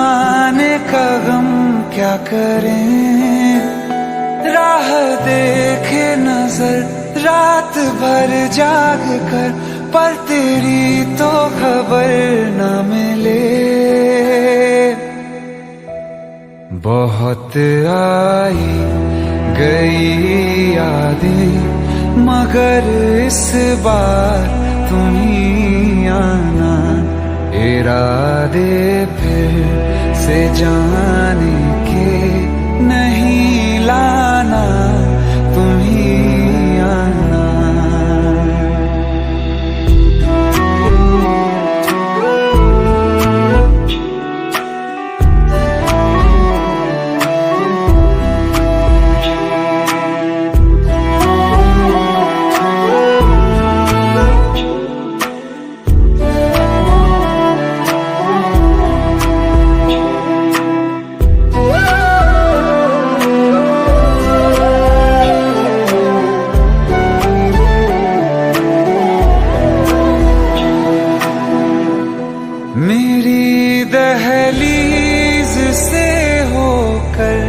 जमाने का गम क्या करें, राह देखे नजर रात भर जाग कर, पर तेरी तो खबर न मिले। बहुत आई गई यादें मगर इस बार तुम ही आना, इरादे फिर से जाने के नहीं लाना, तुम ही आना। मेरी दहलीज से होकर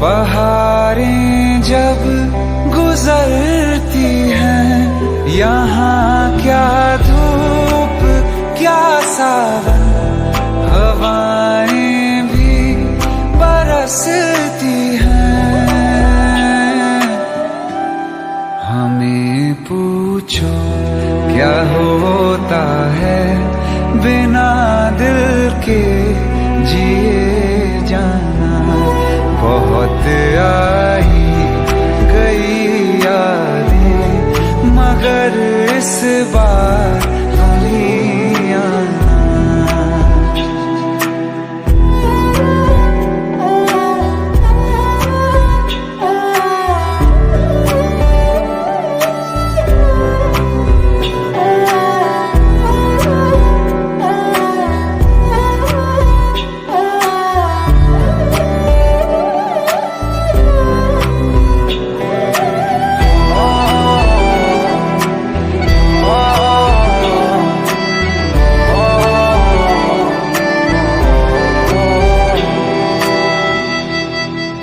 बहारें जब गुजरती हैं, यहाँ क्या धूप क्या सावन, हवाएं भी बरसती हैं। हमें पूछो क्या होता है बिना दिल के जिए जाना। बहुत आई गई यादें मगर इस बार तुम ही आना।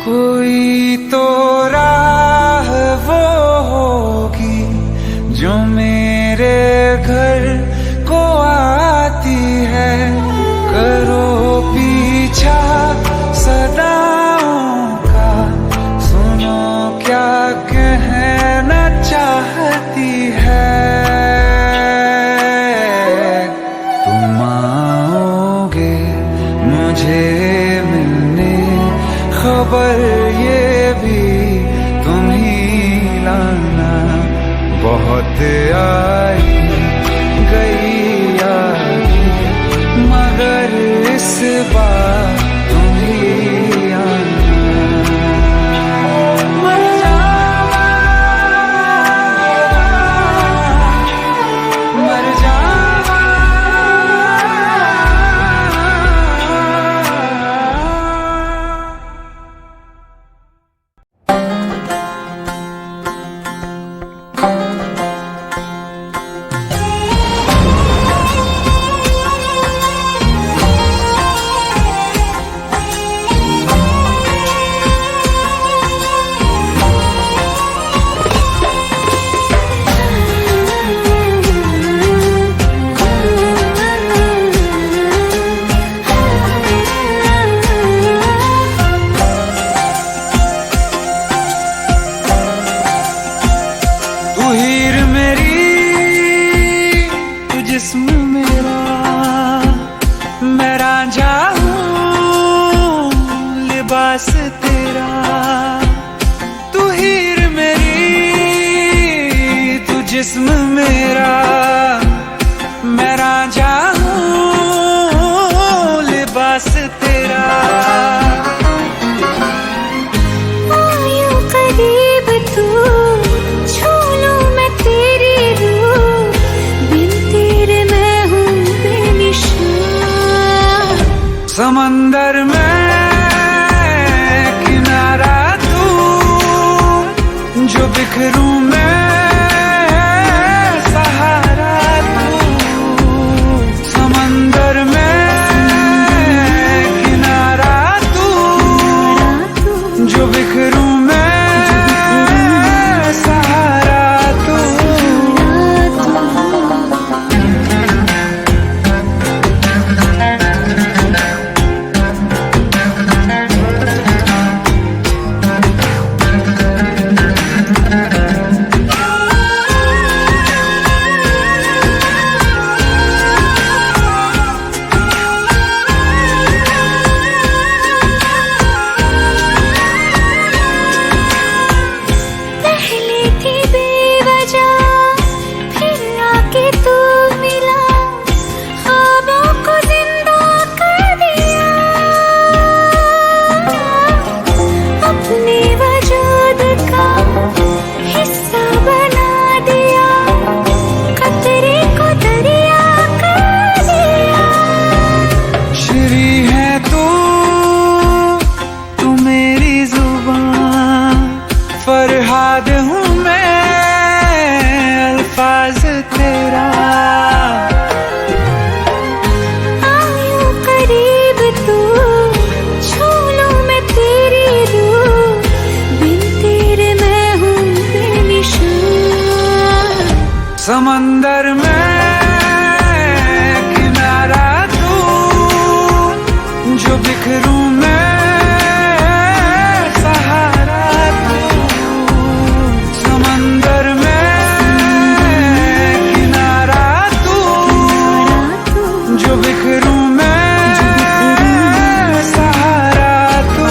कोई तो राह वो होगी जो मेरे घर को आती है, करो पीछा सदाओं का, सुनो क्या कहना चाहती है। तुम आओगे मुझे मिलने, खबर ये भी तुम ही लाना। बहुत आई गई यादें मगर इस बार तुम ही आना। मर जावा, मर जावा। जिस्म मेरा मैं रांझा हूँ, लिबास तेरा तू हीर मेरी, तू जिस्म मेरा मैं रांझा हूँ, लिबास तेरा। आयूं करीब तू, छू लूं मैं तेरी रूह, बिन तेरे मैं हूँ बेनिशान। समंदर में किनारा तू, जो बिखरूं मैं सहारा तू। समंदर में बिखरूं मैं सहारा तू, समंदर में किनारा तू, जो बिखरूं मैं सहारा तू।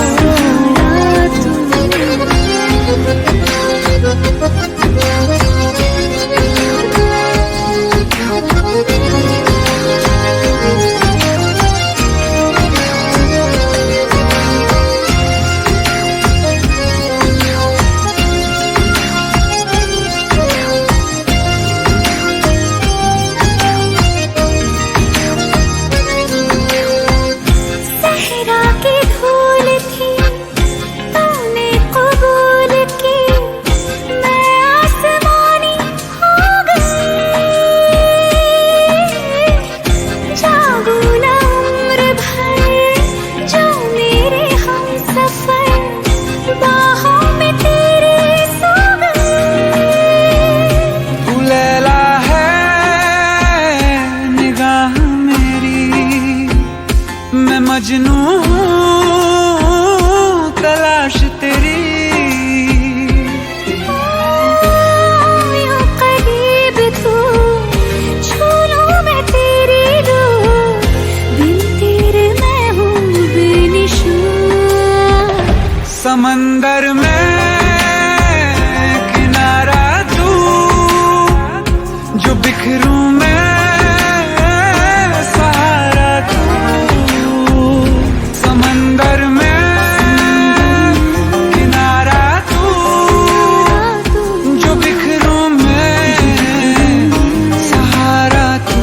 सहरा की धूल थी तूने कबूल की, मैं आसमानी हो गई। जागू ना उम्र भर जो मेरे हम सफर, बाहों में तेरे सो गई। तू लैला है निगाह मेरी, मैं मजनू हूँ तलाश तेरी। यूं करीब तू, छू लूं मैं तेरी रूह, बिन तेरे मैं हूँ बेनिशान। समंदर में किनारा तू, जो बिखरूं मैं सहारा तू। समंदर में किनारा तू, जो बिखरूं मैं सहारा तू।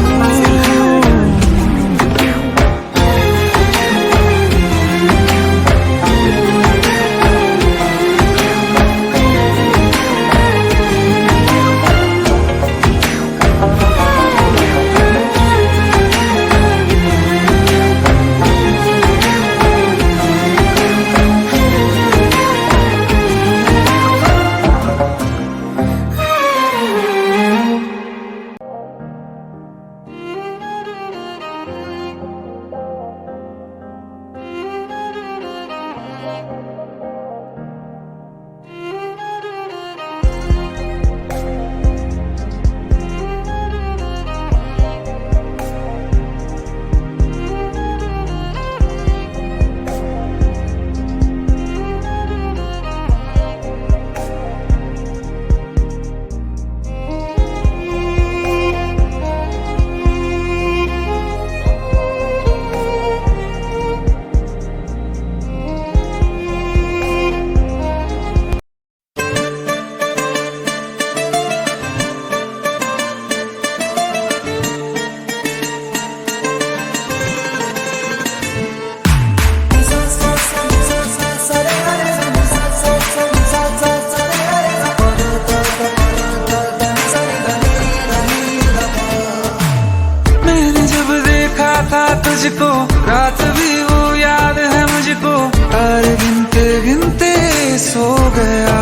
तुझको रात भी वो याद है मुझको, तारे गिनते गिनते सो गया।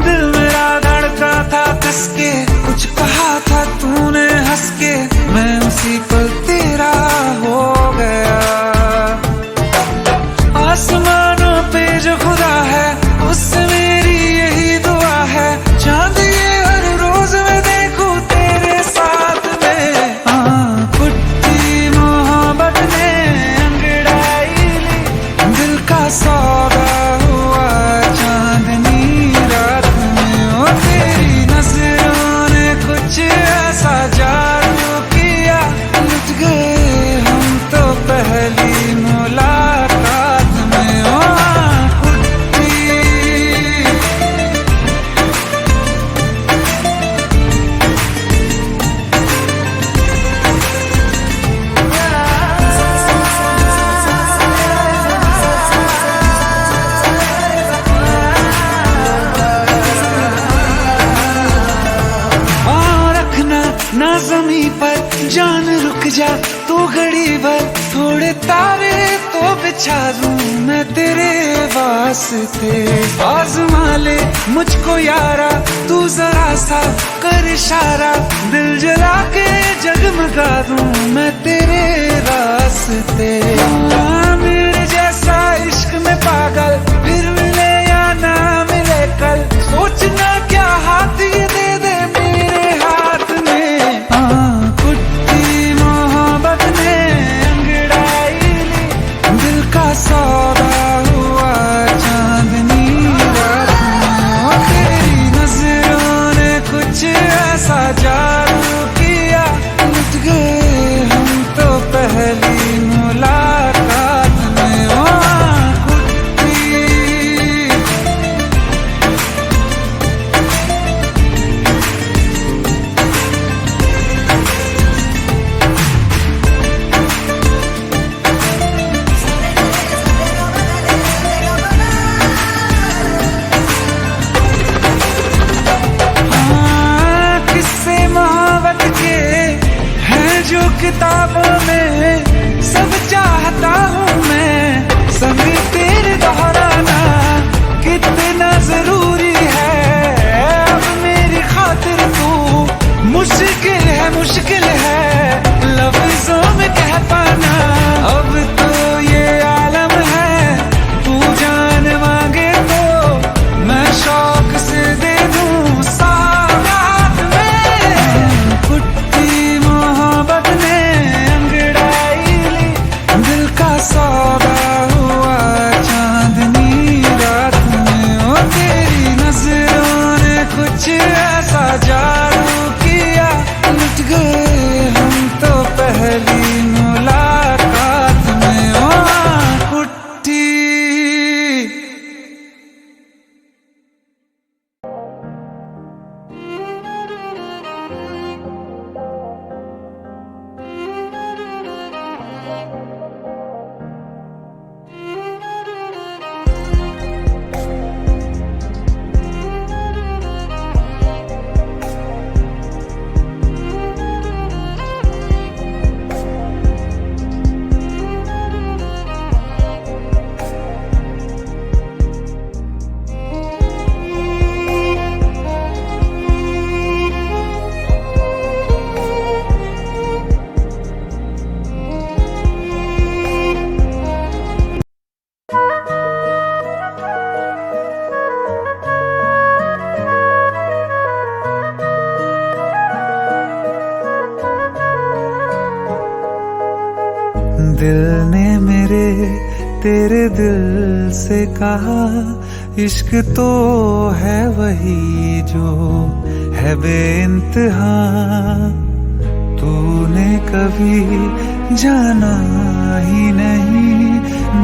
दिल मेरा धड़का था किसके, कुछ कहा था तूने हंस के, मैं उसी पल तेरा हो गया। आसमानों पे जो खुदा है उससे मेरी यही दुआ है, चांद ये हर रोज मैं देखूं तेरे साथ में। सौदा हुआ चांदनी रात में, ओ तेरी नजरों ने कुछ ऐसा जादू किया, लुट गए हम तो पहली मुलाकात में। ओ ना ज़मीं पर जान रुक जा तू घड़ी भर, थोड़े तारे तो बिछा दूं मैं तेरे वास्ते। आज़मा ले मुझको यारा, तू जरा सा कर इशारा, दिल जला के जगमगा दूं मैं तेरे रास्ते। मेरे जैसा इश्क में पागल फिर मिले या ना मिले कल, सोचना क्या हाथ ये दे दे मेरे हाथ में। कुट्टी मोहब्बत ने अंगड़ाई ली, दिल का सौदा हुआ चांदनी रात में। तेरी नजरों ने कुछ ऐसा जादू किया, लुट गए हम तो पहली मुलाकात में। कुट्टी किस्से मोहब्बत के हैं जो किताबों में, सब चाहता हूँ मैं संग तेरे दोहराना। कितना जरूरी है अब मेरी खातिर तू, मुश्किल है लफ्जों में कह पाना। अब तो ये आलम है, तू जान मांगे तो मैं शौक से दे दूं सौगात में। कुट्टी मोहब्बत ने अंगड़ाई ली, दिल का सौदा हुआ चांदनी रात में। तेरी नजरों ने कुछ ऐसा जादू किया, लुट गए हम तो पहली मुलाकात में। कुट्टी दिल ने मेरे तेरे दिल से कहा, इश्क तो है वही जो है बेइंतहा। तूने कभी जाना ही नहीं,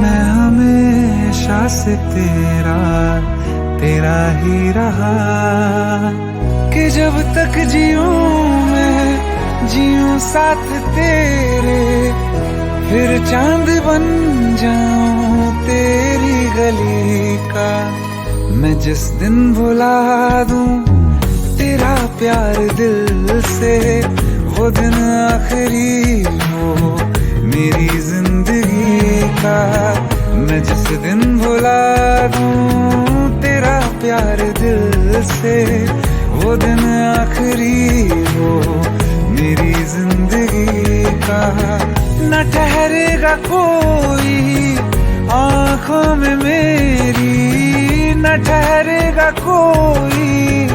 मैं हमेशा से तेरा ही रहा। कि जब तक जीऊं मैं जीऊं साथ तेरे, फिर चांद बन जाऊं तेरी गली का। मैं जिस दिन भुला दूं तेरा प्यार दिल से, वो दिन आखिरी हो मेरी जिंदगी का। मैं जिस दिन भुला दूं तेरा प्यार दिल से, वो दिन आखिरी हो मेरी जिंदगी का। न ठहरेगा कोई आंखों में मेरी, न ठहरेगा कोई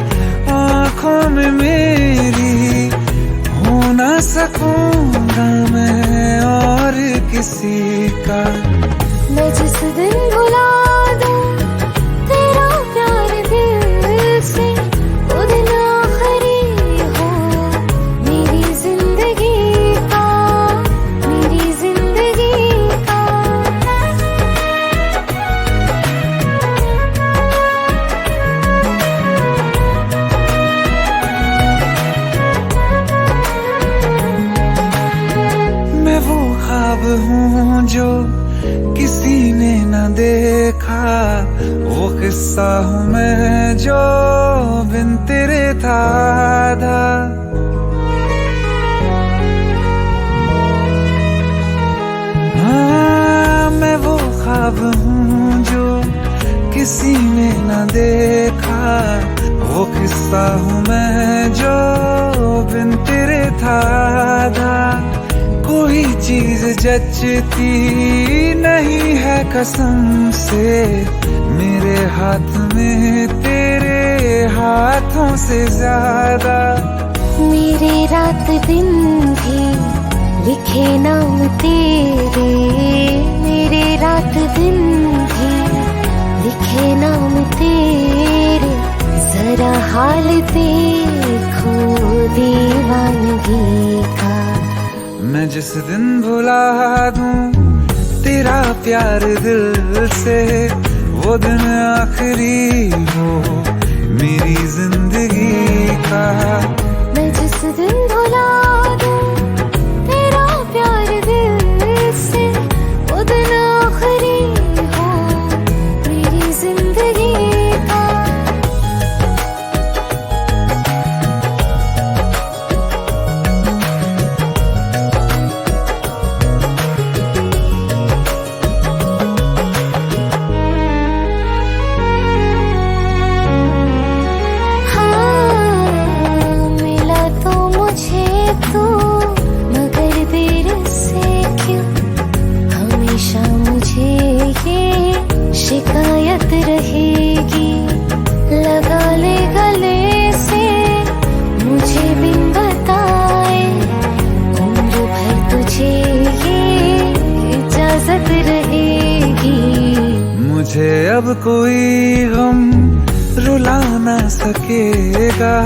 आंखों में मेरी। हो ना सकूंगा मैं और किसी का। मैं जिस दिन भुला दूं तेरा प्यार दिल से, वो दिन आखिरी हो मेरी जिंदगी का, मेरी जिंदगी का। मैं वो ख्वाब हूँ जो किसी ने न देखा, वो किस्सा हूँ मैं जो बिन तेरे था आधा। हाँ, मैं वो ख्वाब हूँ जो किसी ने न देखा, वो किस्सा हूँ मैं जो बिन तेरे था आधा। कोई चीज जचती नहीं है कसम से, मेरे हाथ में तेरे हाथों से ज्यादा। मेरे रात दिन भी लिखे नाम तेरे, मेरे रात दिन भी लिखे नाम तेरे। जरा हाल देखो दीवानगी का। मैं जिस दिन भुला दूं तेरा प्यार दिल से, वो दिन आखिरी हो मेरी जिंदगी का। मैं जिस दिन भुला दूं तेरा प्यार दिल से, वो दिन आखिरी हो मेरी जिंदगी का। शिकायत रहेगी लगा ले गले से, मुझे बिन बताए उम्र भर तुझे ये इजाजत रहेगी। मुझे अब कोई गम रुला ना सकेगा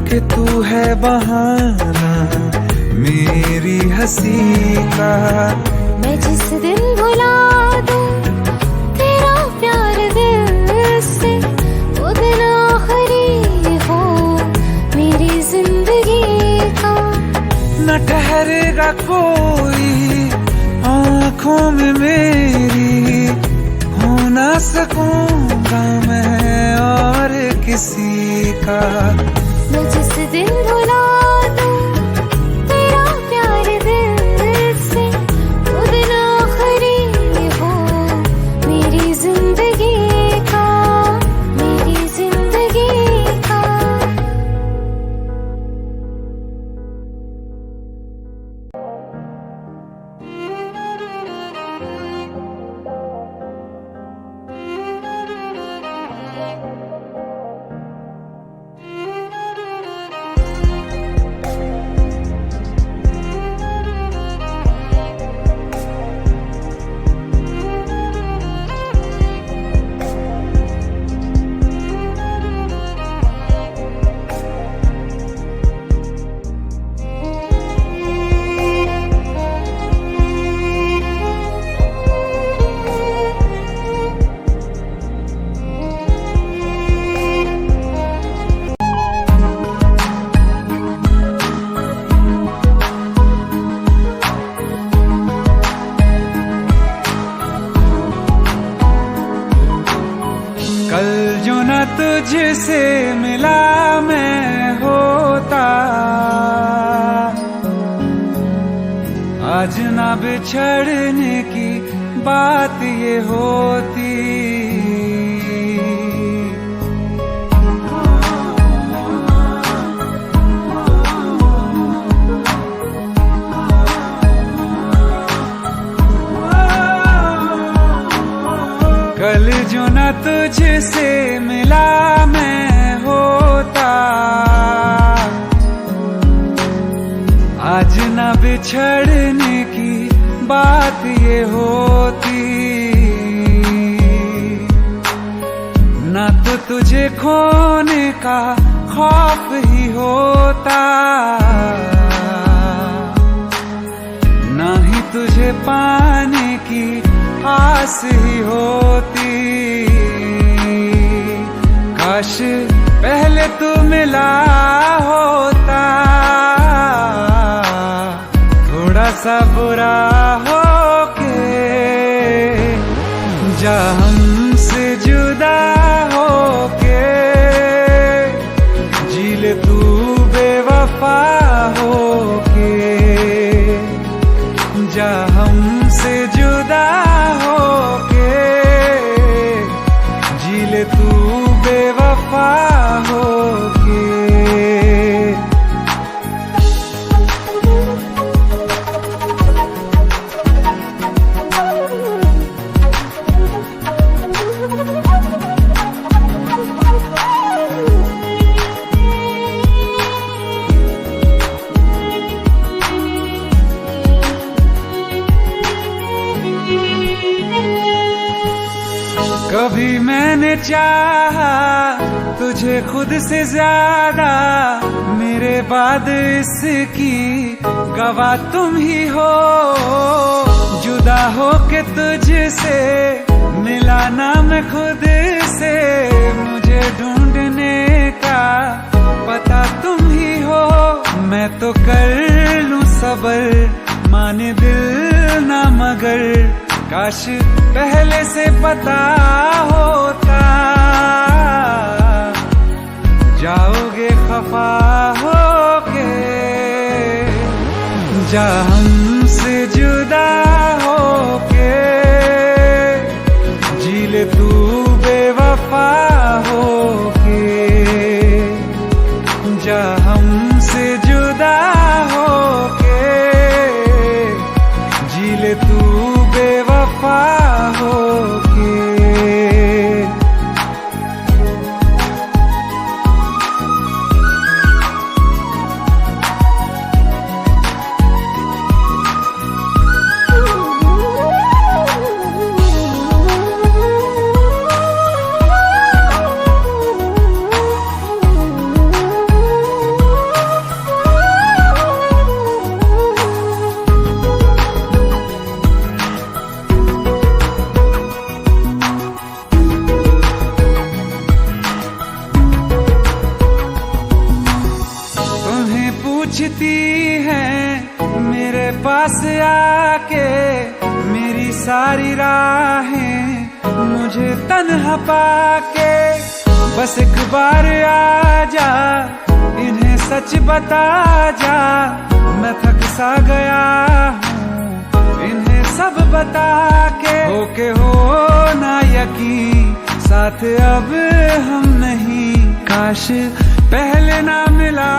कि तू है बहाना मेरी हंसी का। मैं जिस दिन भुला दूं तेरा प्यार दिल से, वो दिन आखिरी हो मेरी जिंदगी का। न ठहरेगा कोई आँखों में मेरी, हो ना सकूंगा मैं और किसी का। मैं जिस दिन भुला दूं तेरा प्यार दिल से, वो दिन आखिरी हो मेरी जिंदगी का, मेरी जिंदगी का। कल जो न तुझसे मिला मैं होता, आज ना बिछड़ने की बात ये होती। कल जो न तुझसे मिला मैं होता, आज न बिछड़ने की बात ये होती। न तो तुझे खोने का खौफ ही होता, न ही तुझे पाने की आस ही होती। काश पहले तू मिला होता, थोड़ा सा बुरा हो के जा हमसे जुदा हो के, जी ले तू बेवफा हो के, जा हमसे जुदा हो के। कभी मैंने चाहा तुझे खुद से ज्यादा, मेरे बाद इसकी गवाह तुम ही हो। जुदा हो के तुझसे मिला ना मैं खुद से, मुझे ढूंढने का पता तुम ही हो। मैं तो कर लूं सबर, माने दिल ना मगर, काश पहले से पता होता। जाओगे खफा होके, जा हमसे जुदा होके, जी ले तू बेवफा होके। जा हमसे जुदा होके, जी ले तू बेवफा होके। पूछती है मेरे पास आके, मेरी सारी राहें मुझे तन्हा पाके। बस एक बार आ जा, इन्हें सच बता जा, मैं थक सा गया हूँ इन्हें सब बता के। होके हो ना यकीन, साथ अब हम नहीं, काश पहले ना मिला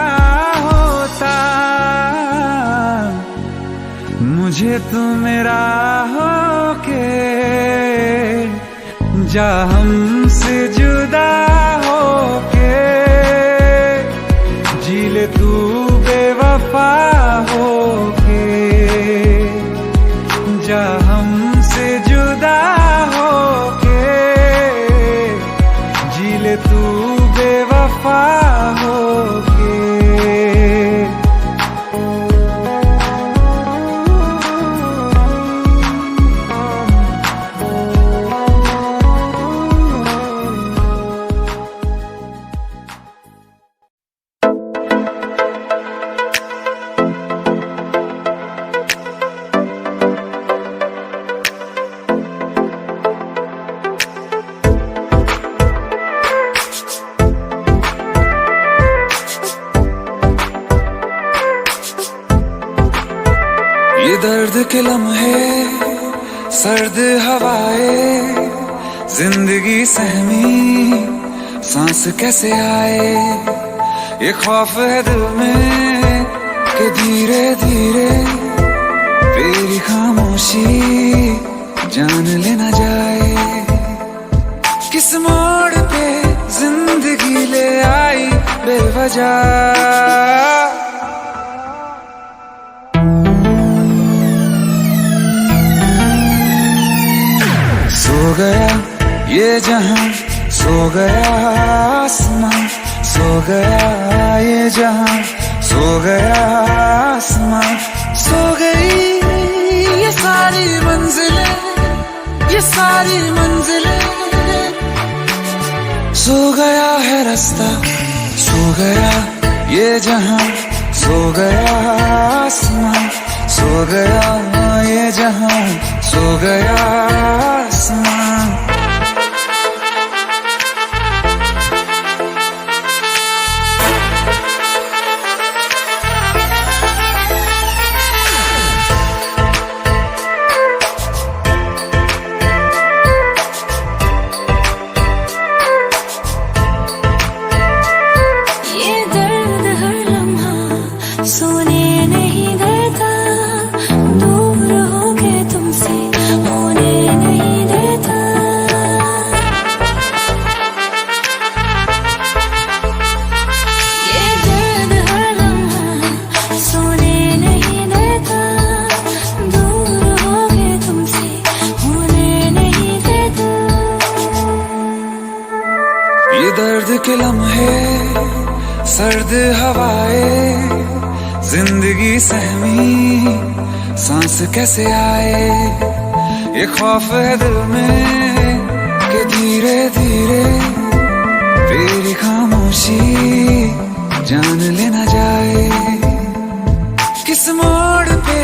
होता। मुझे तू मेरा होके, जा हमसे जुदा होके, जी ले तू बेवफा होके। जा हमसे जुदा होके, जी ले तू बेवफा होके। ये दर्द के लम्हे, सर्द हवाएं, जिंदगी सहमी सांस कैसे आए। ये खौफ है दिल में कि धीरे धीरे तेरी खामोशी जान लेना जाए। किस मोड़ पे जिंदगी ले आई बेवजह, सो गया ये जहां, सो गया आसमां, सो गया ये जहां, सो गया आसमां। सो गई ये सारी मंजिलें, ये सारी मंजिलें। सो गया है रास्ता, सो गया ये जहां, सो गया आसमां, सो गया ये जहां, सो गया आसमां। सोने नहीं देता, दूर हो के तुमसे होने के लम्हे, सर्द हवाएं, जिंदगी सहमी सांस कैसे आए। ये खौफ है दिल में कि धीरे धीरे तेरी खामोशी जान लेना जाए। किस मोड़ पे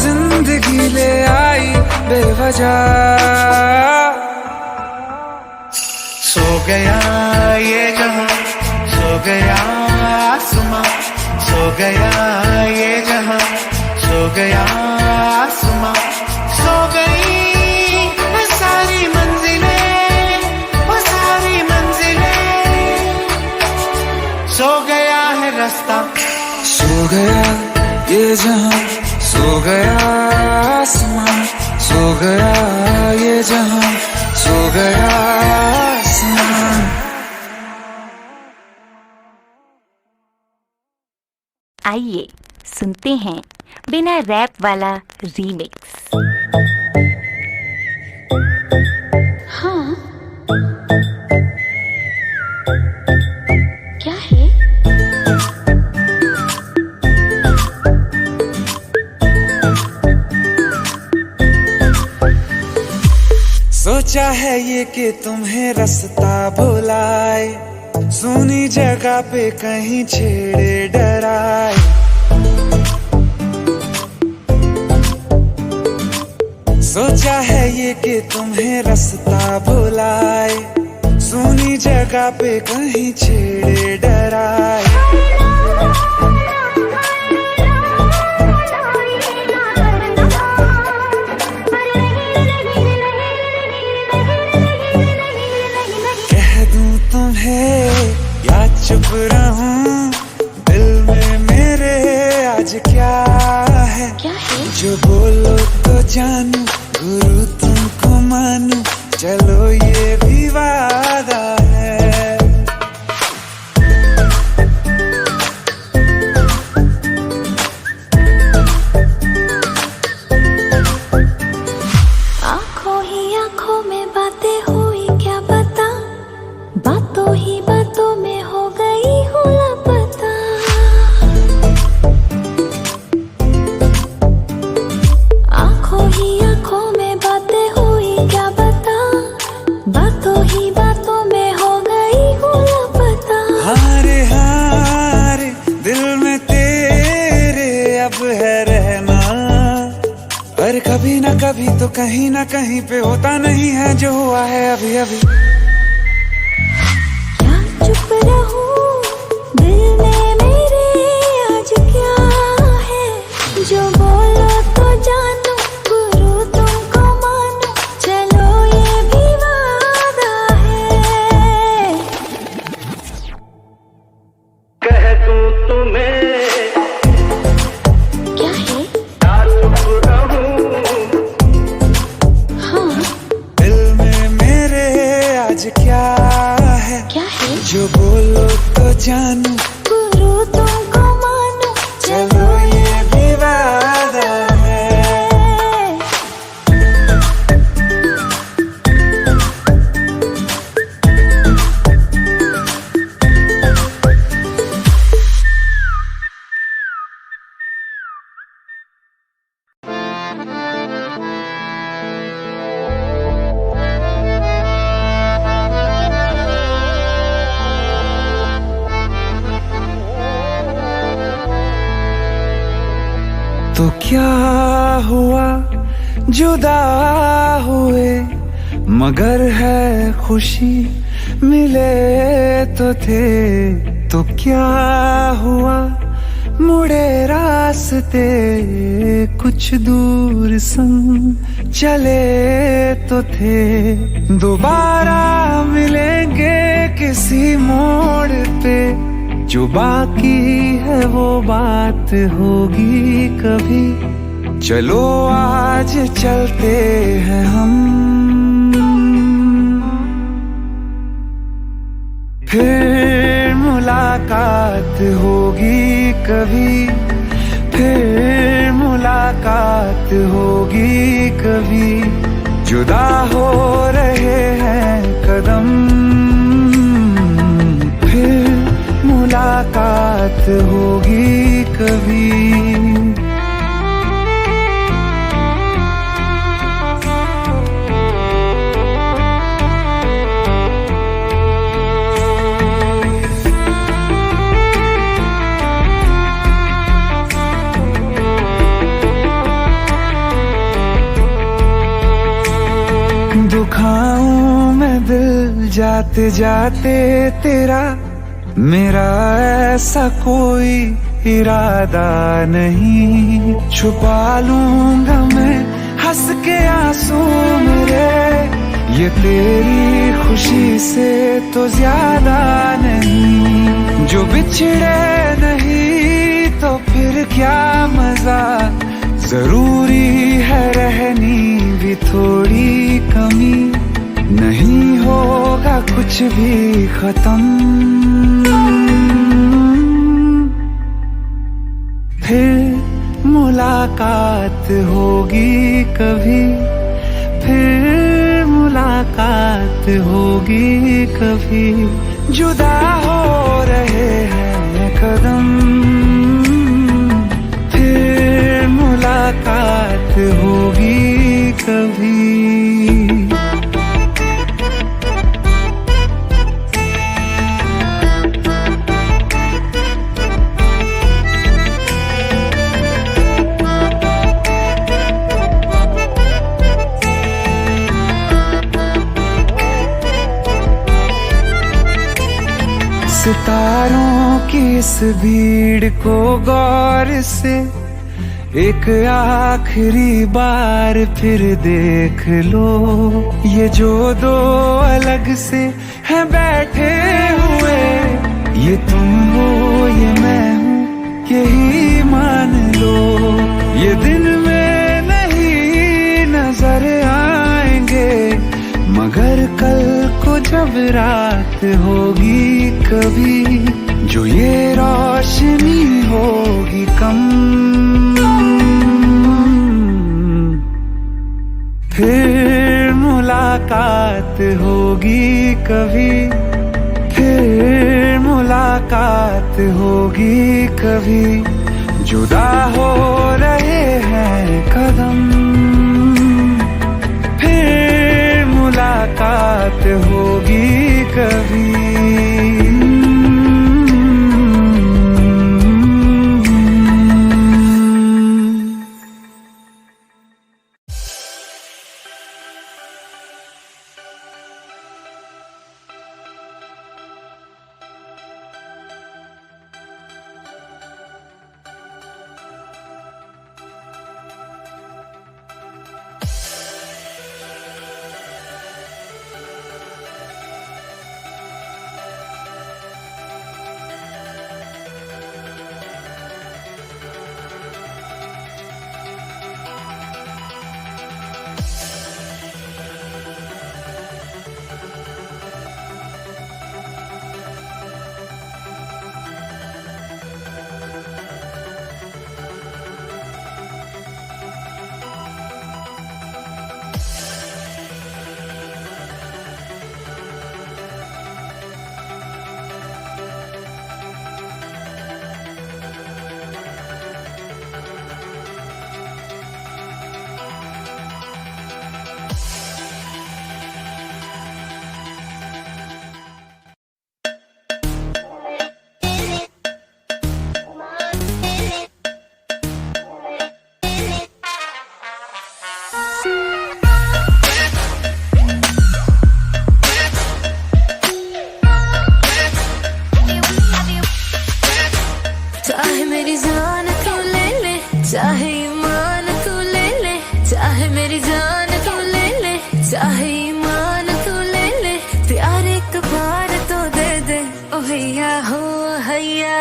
जिंदगी ले आई बेवजह। सो गया ये जहां, सो गया आसमां, सो गया ये जहां, सो गया आसमां, सो गई वो सारी मंजिलें, वो सारी मंजिलें, सो गया है रास्ता। सो गया ये जहां, सो गया आसमां, सो गया ये जहां, सो गया आसमां। आइए सुनते हैं बिना रैप वाला रीमिक्स। हाँ, क्या है? सोचा है ये कि तुम्हें रास्ता भुलाए, सुनी जगह पे कहीं छेड़े डराए। सोचा है ये कि तुम्हें रास्ता भुलाए, सुनी जगह पे कहीं छेड़े डराए। या चुप रहूं दिल में मेरे आज क्या है? जो बोलो तो जानू, गुरु तुमको मानू, चलो ये भी वादा है। आंखों ही आंखों में बातें हुई क्या बता, बातों ही बातों में हो गई हूँ लापता। आंखों ही आंखों में बातें हुई क्या बता, बातों ही बातों में हो गई हूँ लापता। हारे हारे दिल में तेरे अब है रहना, पर कभी ना कभी तो कहीं ना कहीं पे होता नहीं है जो हुआ है अभी अभी। चुप रहूं दिल में मेरे आज क्या है? जो बोलो तो जानू, गुरु तुमको मानू, चलो ये भी वादा है। कह दूं तुम्हें क्या है? या चुप रहूं, हाँ, दिल में मेरे आज क्या है? जो बोलो तो जानू, गुरु तुमको मानू, चलो ये भी वादा है। तो क्या हुआ जुदा हुए, मगर है खुशी मिले तो थे। तो क्या हुआ मुड़े रास्ते, कुछ दूर संग चले तो थे। दोबारा मिलेंगे किसी मोड़ पे, जो बाकी है वो बात होगी कभी। चलो आज चलते हैं हम, फिर मुलाकात होगी कभी, फिर मुलाकात होगी कभी। जुदा हो रहे हैं कदम, मुलाकात होगी कभी। दुखाऊं मैं दिल जाते जाते तेरा, मेरा ऐसा कोई इरादा नहीं। छुपा लूंगा मैं हंस के आंसू मेरे, ये तेरी खुशी से तो ज्यादा नहीं। जो बिछड़े नहीं तो फिर क्या मजा, जरूरी है रहनी भी थोड़ी कमी। नहीं होगा कुछ भी खत्म, फिर मुलाकात होगी कभी। फिर मुलाकात होगी कभी। जुदा हो रहे हैं कदम, फिर मुलाकात होगी कभी। सितारों की इस भीड़ को गौर से एक आखिरी बार फिर देख लो। ये जो दो अलग से हैं बैठे हुए, ये तुम हो ये मैं हूँ यही मान लो। ये दिन में नहीं नजर आएंगे, मगर कल को जब रात होगी कभी, जो ये रोशनी होगी कम, फिर मुलाकात होगी कभी। फिर मुलाकात होगी कभी। जुदा हो रहे हैं कदम, फिर मुलाकात होगी कभी। चाहे मेरी जान तू ले ले, चाहे ईमान तू ले ले, चाहे मेरी जान तू ले ले, चाहे ईमान तू ले ले, प्यार एक बार तो दे दे ओ भैया हो हैया।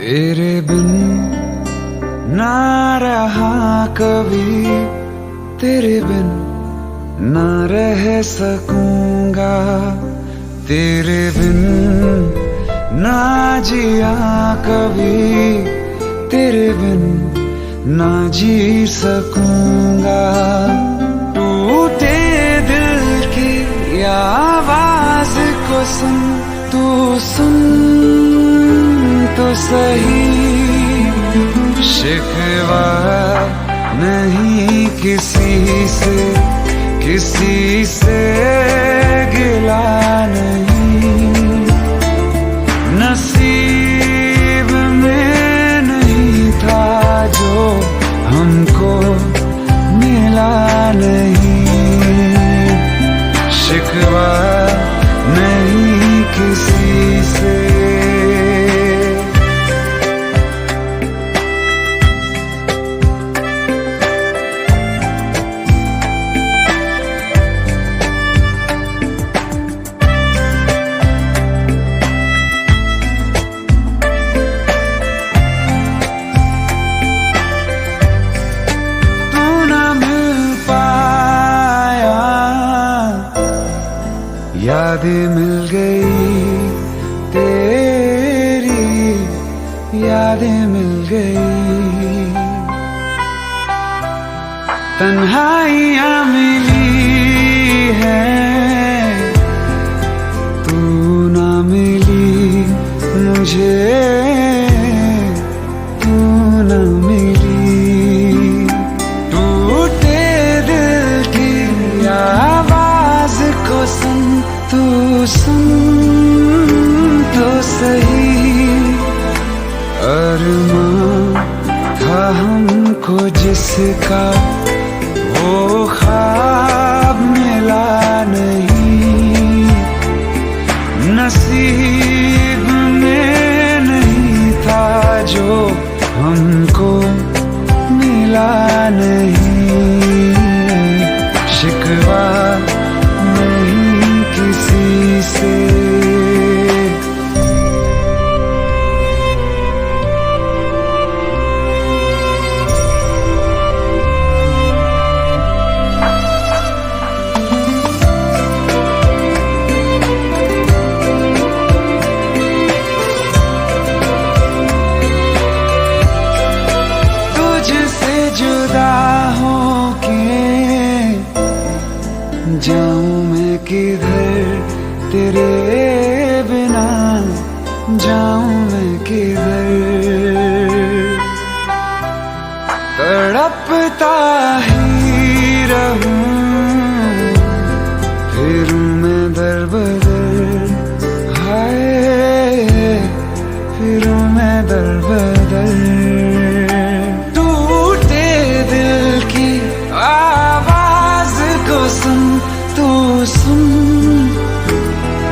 तेरे बिन ना रहा कभी, तेरे बिन ना रह सकूंगा, तेरे बिन ना जिया कभी, तेरे बिन ना जी सकूंगा। टूटे दिल की आवाज को सुन, तू सुन तो सही, शिकवा नहीं किसी से, किसी से गिला नहीं, नसीब में नहीं था जो हमको मिला नहीं, शिकवा नहीं किसी से। यादें मिल गई तेरी, यादें मिल गई, तन्हाइयाँ मिली हैं, तू ना मिली मुझे, तू ना मिली। टूटे दिल की आवाज को सुन, तू सुन तो सही, अरमां था हमको जिसका वो ख्वाब मिला नहीं, नसीब में नहीं था जो हमको मिला नहीं, शिकवा नहीं किसी से। तुझसे जुदा होके जाऊं मैं किधर, तेरे बिना जाऊं मैं किधर, तड़पता ही रहूं फिर मैं दर बदर, हाय फिर मैं दर बदर। टूटे दिल की आवाज को सुन, तू सुन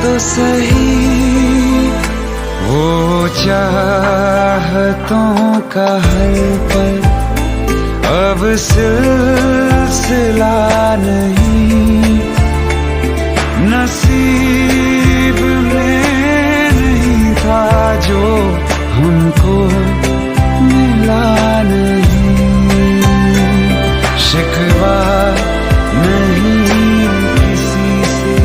तो सही, वो चाहतों का हर पल अब सिलसिला नहीं, नसीब में नहीं था जो हमको मिला नहीं, शिकवा नहीं किसी से।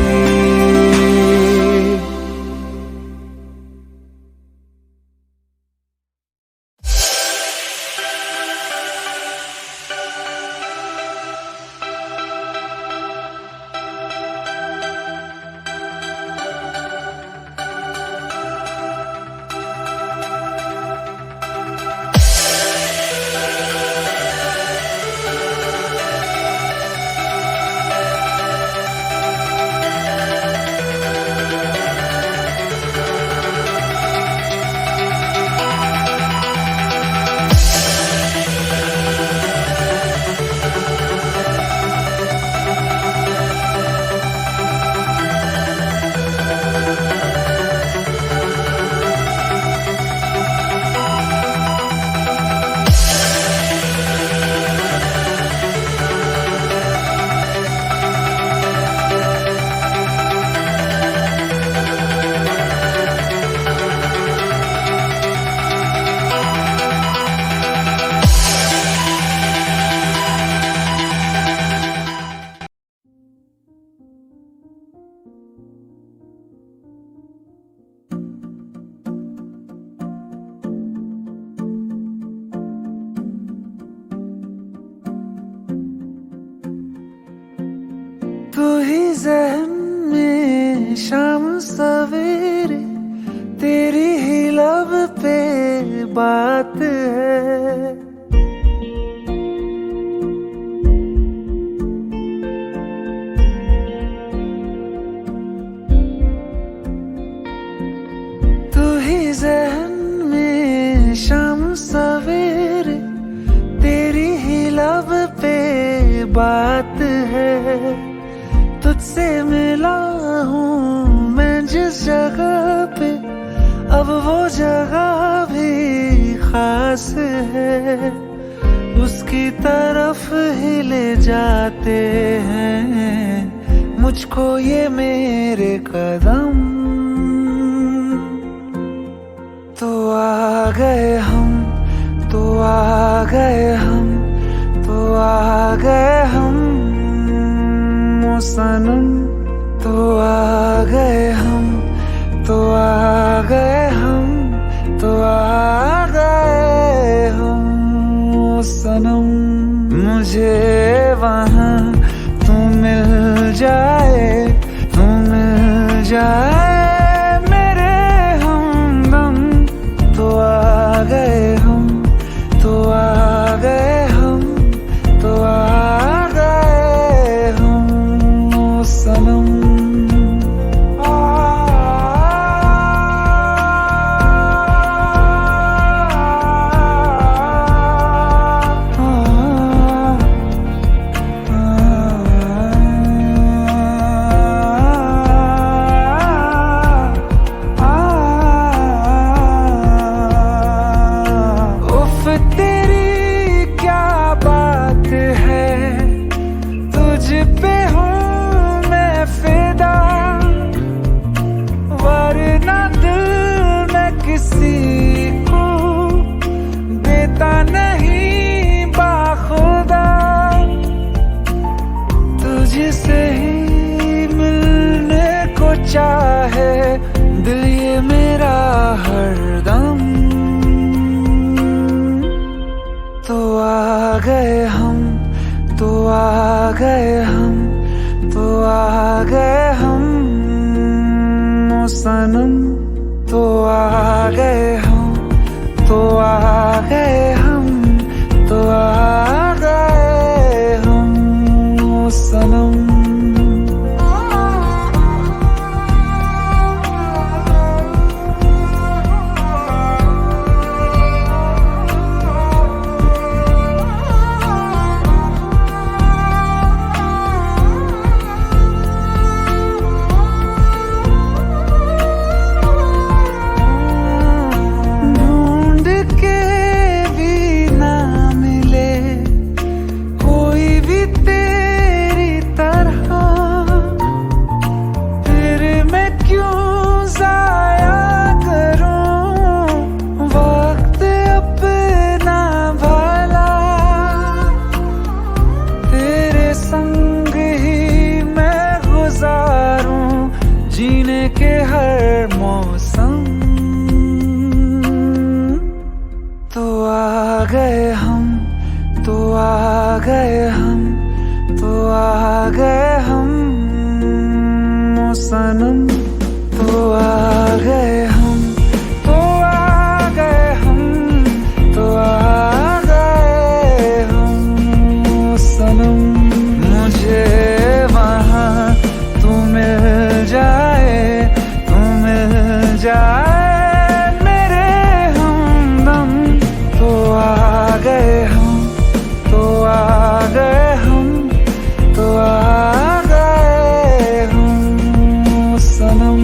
तू ही ज़हन में शाम सवेरे, तेरी ही लब पे बात है। तू ही ज़हन में शाम सवेरे, तेरी ही लब पे बात है। तुझसे मिला हूँ मैं जिस जगह पे, अब वो जगह भी खास है। उसकी तरफ ही ले जाते हैं मुझको ये मेरे कदम। तो आ गए हम, तो आ गए हम, तो आ गए हम ओ सनम। तो आ गए हम, तो आ गए हम, तो आ गए हम ओ सनम। मुझे वहाँ तू मिल जाए, तू मिल जाए मेरे हमदम। तो आ गए हम, तो आ गए हम, तो आ गए हम ओ सनम। तेरी क्या बात है, तुझ पे हूँ मैं फिदा, वरना दिल मैं किसी को देता नहीं बाखुदा। तुझसे ही मिलने को चाहे दिल ये मेरा हरदम। तो आ गए हम, तो आ गए हम, तो आ गए हम ओ सनम। तो आ गए हम, तो आ गए हम, तो आ गए हम ओ सनम। जीने के हर मौसम। तो आ गए हम, तो आ गए हम, तो आ गए हम ओ सनम। तो आ गए हम, तो आ गए हम, तो आ गए हम ओ सनम। मुझे वहाँ तू मिल जाए, तू मिल जाए मेरे हमदम। तो आ गए हम, तो आ गए हम, तो आ गए हम सनम।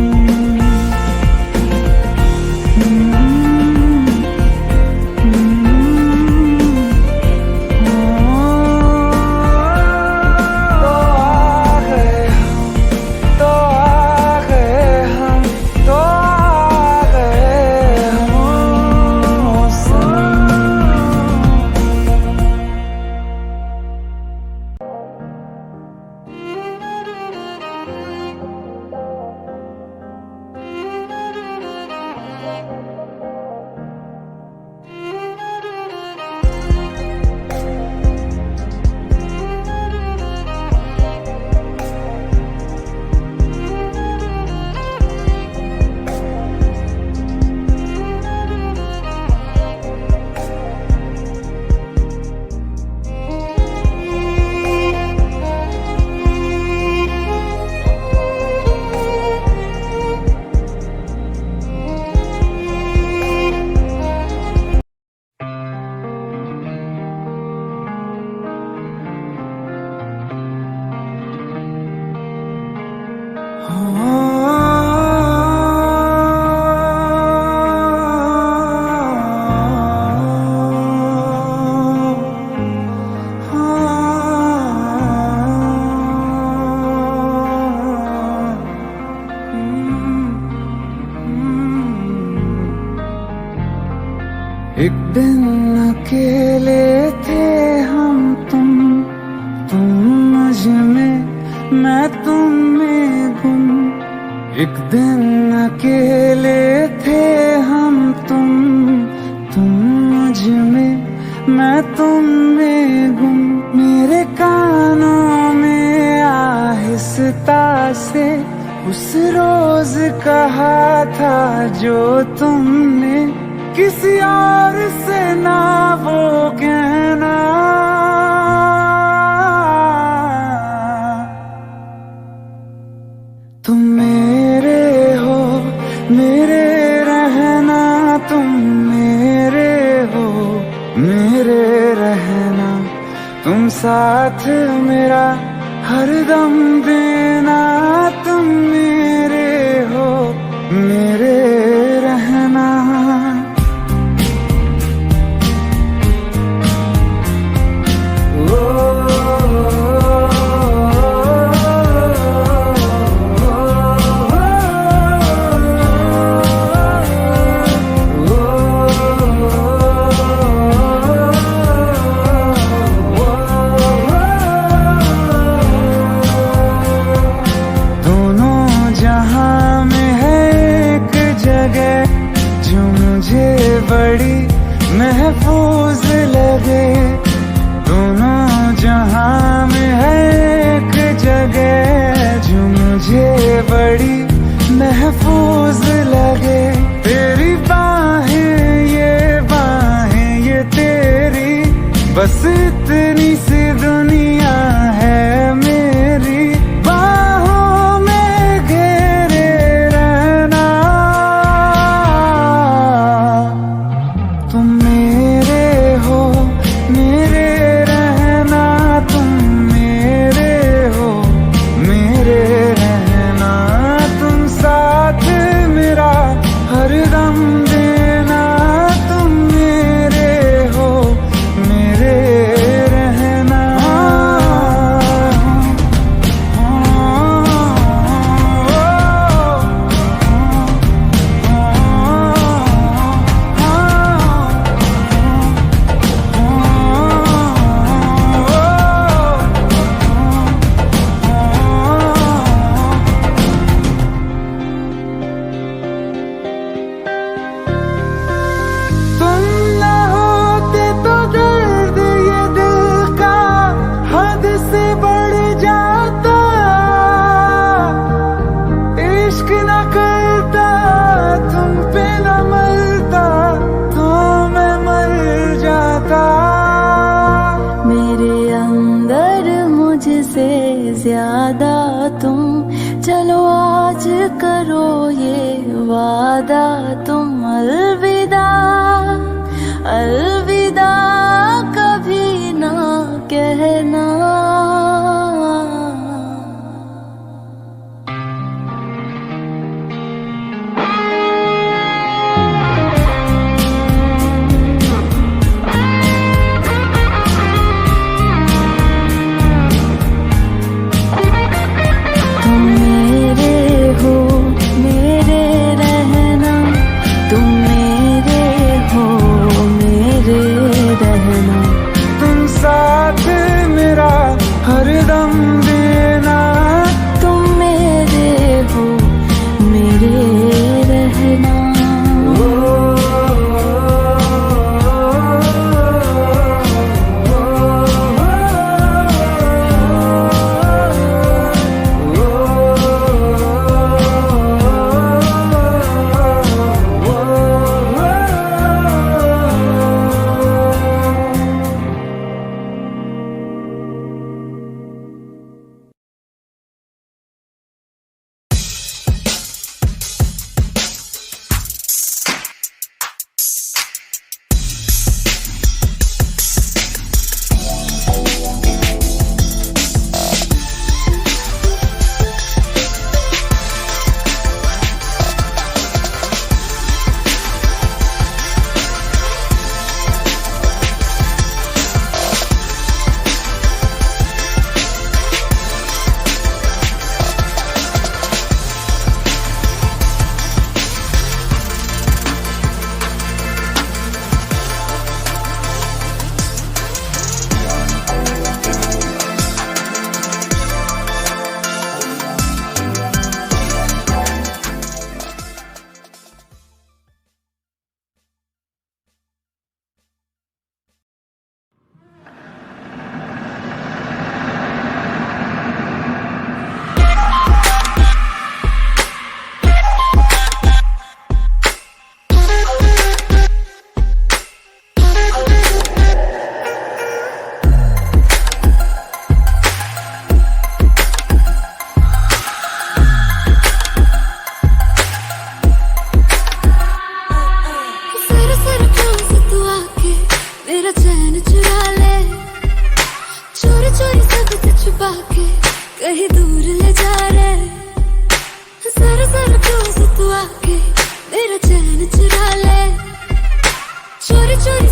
एक दिन अकेले थे हम तुम मुझ में, मैं तुम में गुम। एक दिन अकेले थे हम तुम मुझ में, मैं तुम में गुम। मेरे कानों में आहिस्ता से उस रोज कहा था जो तुमने किसी और से ना वो कहना। तुम मेरे हो, मेरे रहना, तुम मेरे हो, मेरे रहना। तुम साथ मेरा हरदम देना, तुम मेरे हो, मेरे रहना। बड़ी महफूज लगे, दोनों जहां में है एक जगह जो मुझे बड़ी महफूज लगे। तेरी बाहें ये तेरी, बस इतनी सी दुनिया है मेरी। बाहों में घेरे रहना, तुम मेरे हो, मेरे रहना। तुम मेरे हो, मेरे रहना। तुम साथ मेरा हरदम देना, तुम मेरे हो, मेरे रहना। तुम ना होते तो दर्द ये दिल का हद से बढ़ जाता। इश्क न करता, तुम पे न मरता, तो मैं मर जाता। मेरे अंदर मुझसे ज्यादा तुम, चलो आज करो ये वादा। तुम अलविदा, अलविदा कभी ना कहना। तुम मेरे हो, मेरे रहना। तुम मेरे हो, मेरे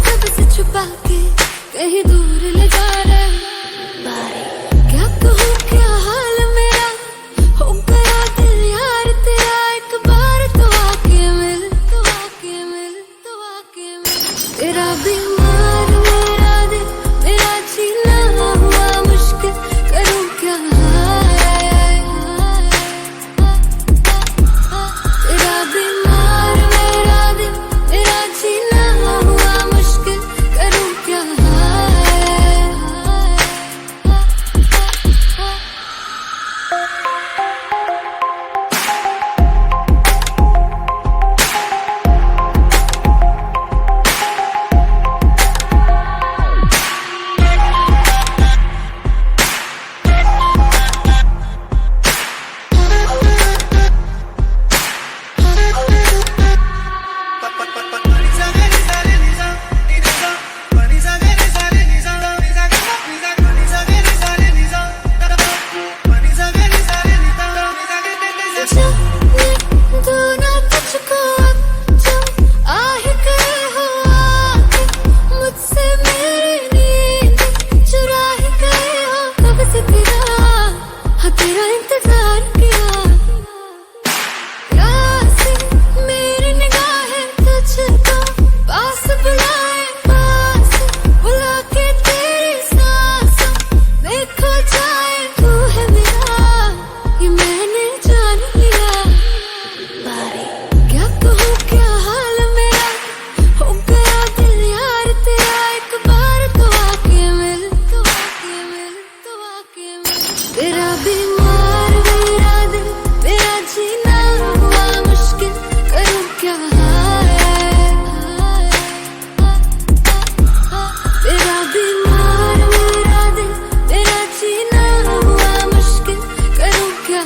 सबसे छुपा के कहीं दूर ले जा रहे क्या कहूँ क्या हाल मेरा हो गया दिल यार तेरा एक बार तो आके मिल तो आके मिल तो आके मिल तेरा बीमार मेरा दिल मेरा जीना हुआ मुश्किल करूँ क्या तेरा बीमार मेरा दिल मेरा जीना हुआ मुश्किल करूँ क्या तेरा बीमार मेरा दिल मेरा जीना हुआ मुश्किल करूँ क्या तेरा बीमार मेरा दिल मेरा जीना हुआ मुश्किल करूँ क्या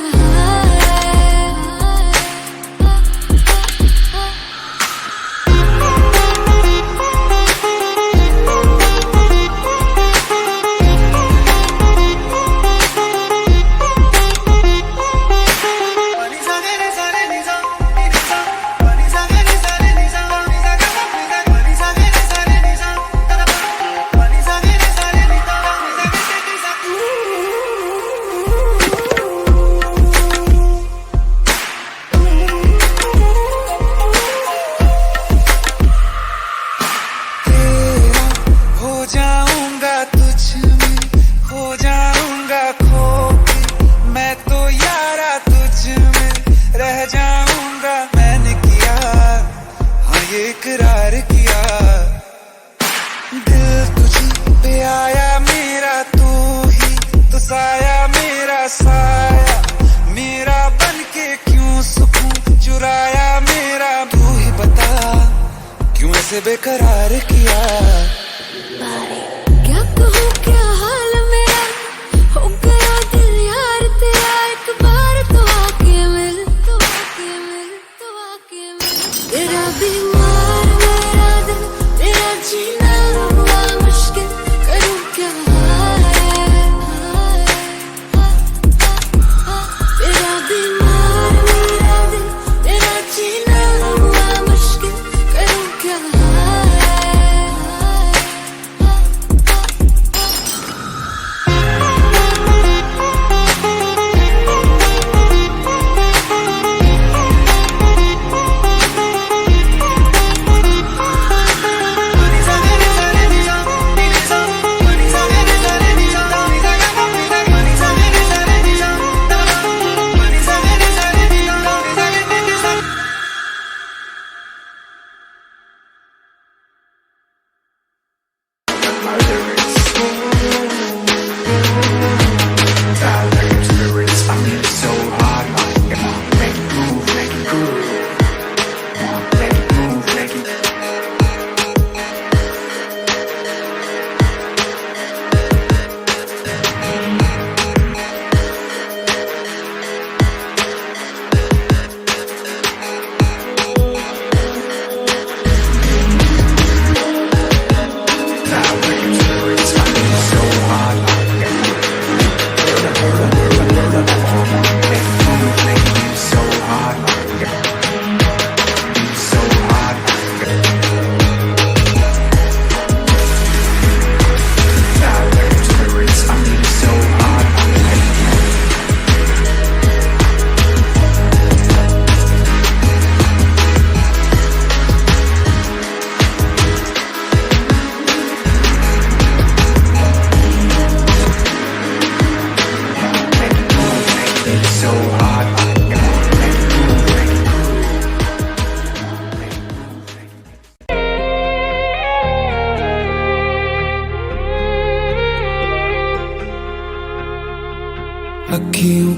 इकरार किया दिल तुझी पे आया मेरा तू ही तो साया मेरा साया मेरा बन के क्यों सुकून चुराया मेरा तू ही बता क्यों ऐसे बेकरार किया क्या कहूँ क्या हाल मेरा हो गया दिल यार तेरा एक बार तो आके मिल तो आके मिल तो आके मिल तेरा बीमार मेरा दिल तेरा जीना हुआ मुश्किल करूँ क्या तेरा बीमार मेरा दिल तेरा जीना हुआ मुश्किल करूँ क्या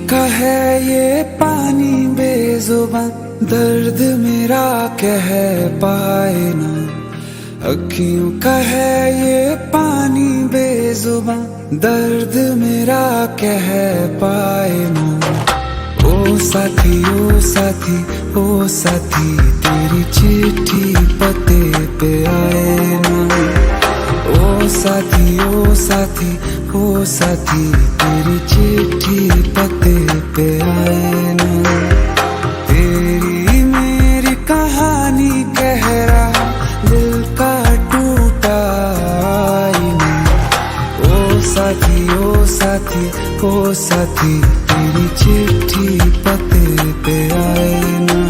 का है ये पानी बेजुबां, दर्द मेरा कह पाए ना। अखियों का है ये पानी बेजुबां, दर्द मेरा कह पाए ना। ओ साथी ओ साथी ओ साथी, तेरी चिट्ठी पते पे आए ना। ओ साथी ओ साथी ओ साथी, तेरी चिट्ठी पते पे आए ना। तेरी मेरी कहानी कह रहा दिल का टूटा आईना। ओ साथी ओ साथी ओ साथी, तेरी चिट्ठी पते पे आए ना।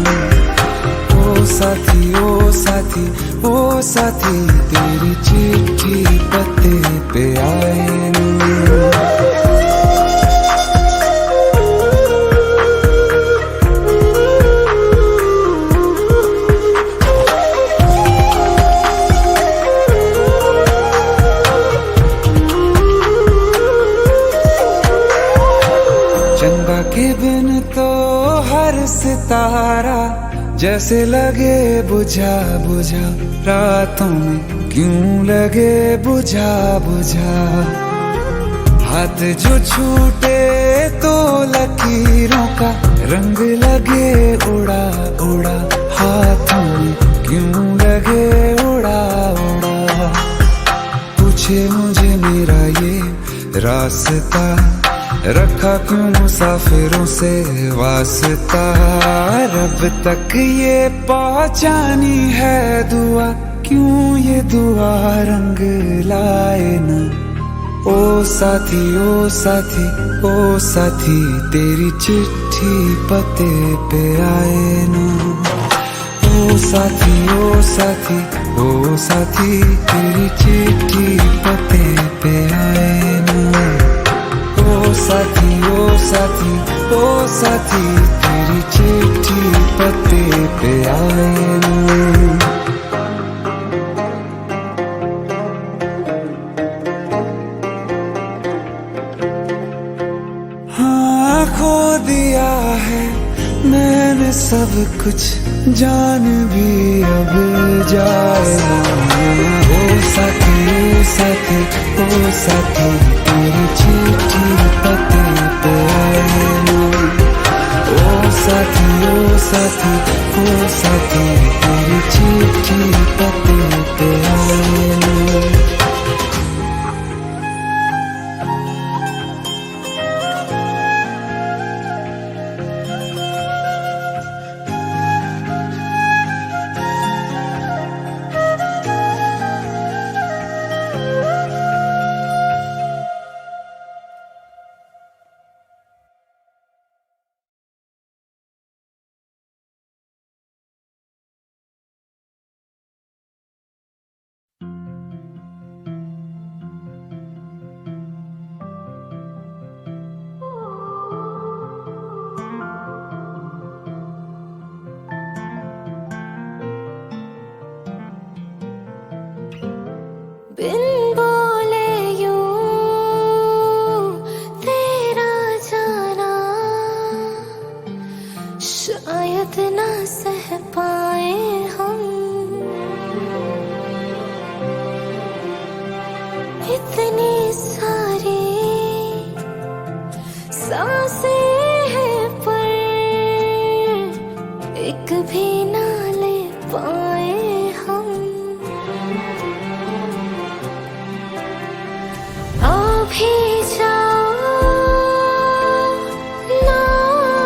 ओ साथी ओ साथी ओ साथी, तेरी चिट्ठी पते पे आए ना। चंदा के बिन तो हर सितारा जैसे लगे बुझा बुझा, रातों में क्यों लगे बुझा बुझा। हाथ जो छूटे तो लकीरों का रंग लगे उड़ा उड़ा, हाथों में क्यों लगे उड़ा उड़ा। पूछे मुझे मेरा ये रास्ता, रखा क्यों मुसाफिरों से वास्ता। रब तक ये पहुंचानी है दुआ, क्यों ये दुआ रंग लाए ना। ओ साथी ओ साथी ओ साथी, तेरी चिट्ठी पते पे आए ना। ओ साथी ओ साथी ओ साथी, तेरी चिट्ठी पते पे आए ना। ओ साथी ओ साथी ओ साथी, तेरी चिट्ठी पते पे आए ना। हाँ खो दिया है मैंने सब कुछ, जान भी अब जाए। ओ साथी ओ साथी ओ साथी, तेरी चिट्ठी पते पे आए ना। ओ साथी ओ साथी ओ साथी, तेरी चिट्ठी पते पे आए ना। बिन बोले यूं तेरा जाना, शायद ना सह पाए हम। इतनी सारी सांसें हैं पर एक भी ना ले पाए हम। भी जाओ ना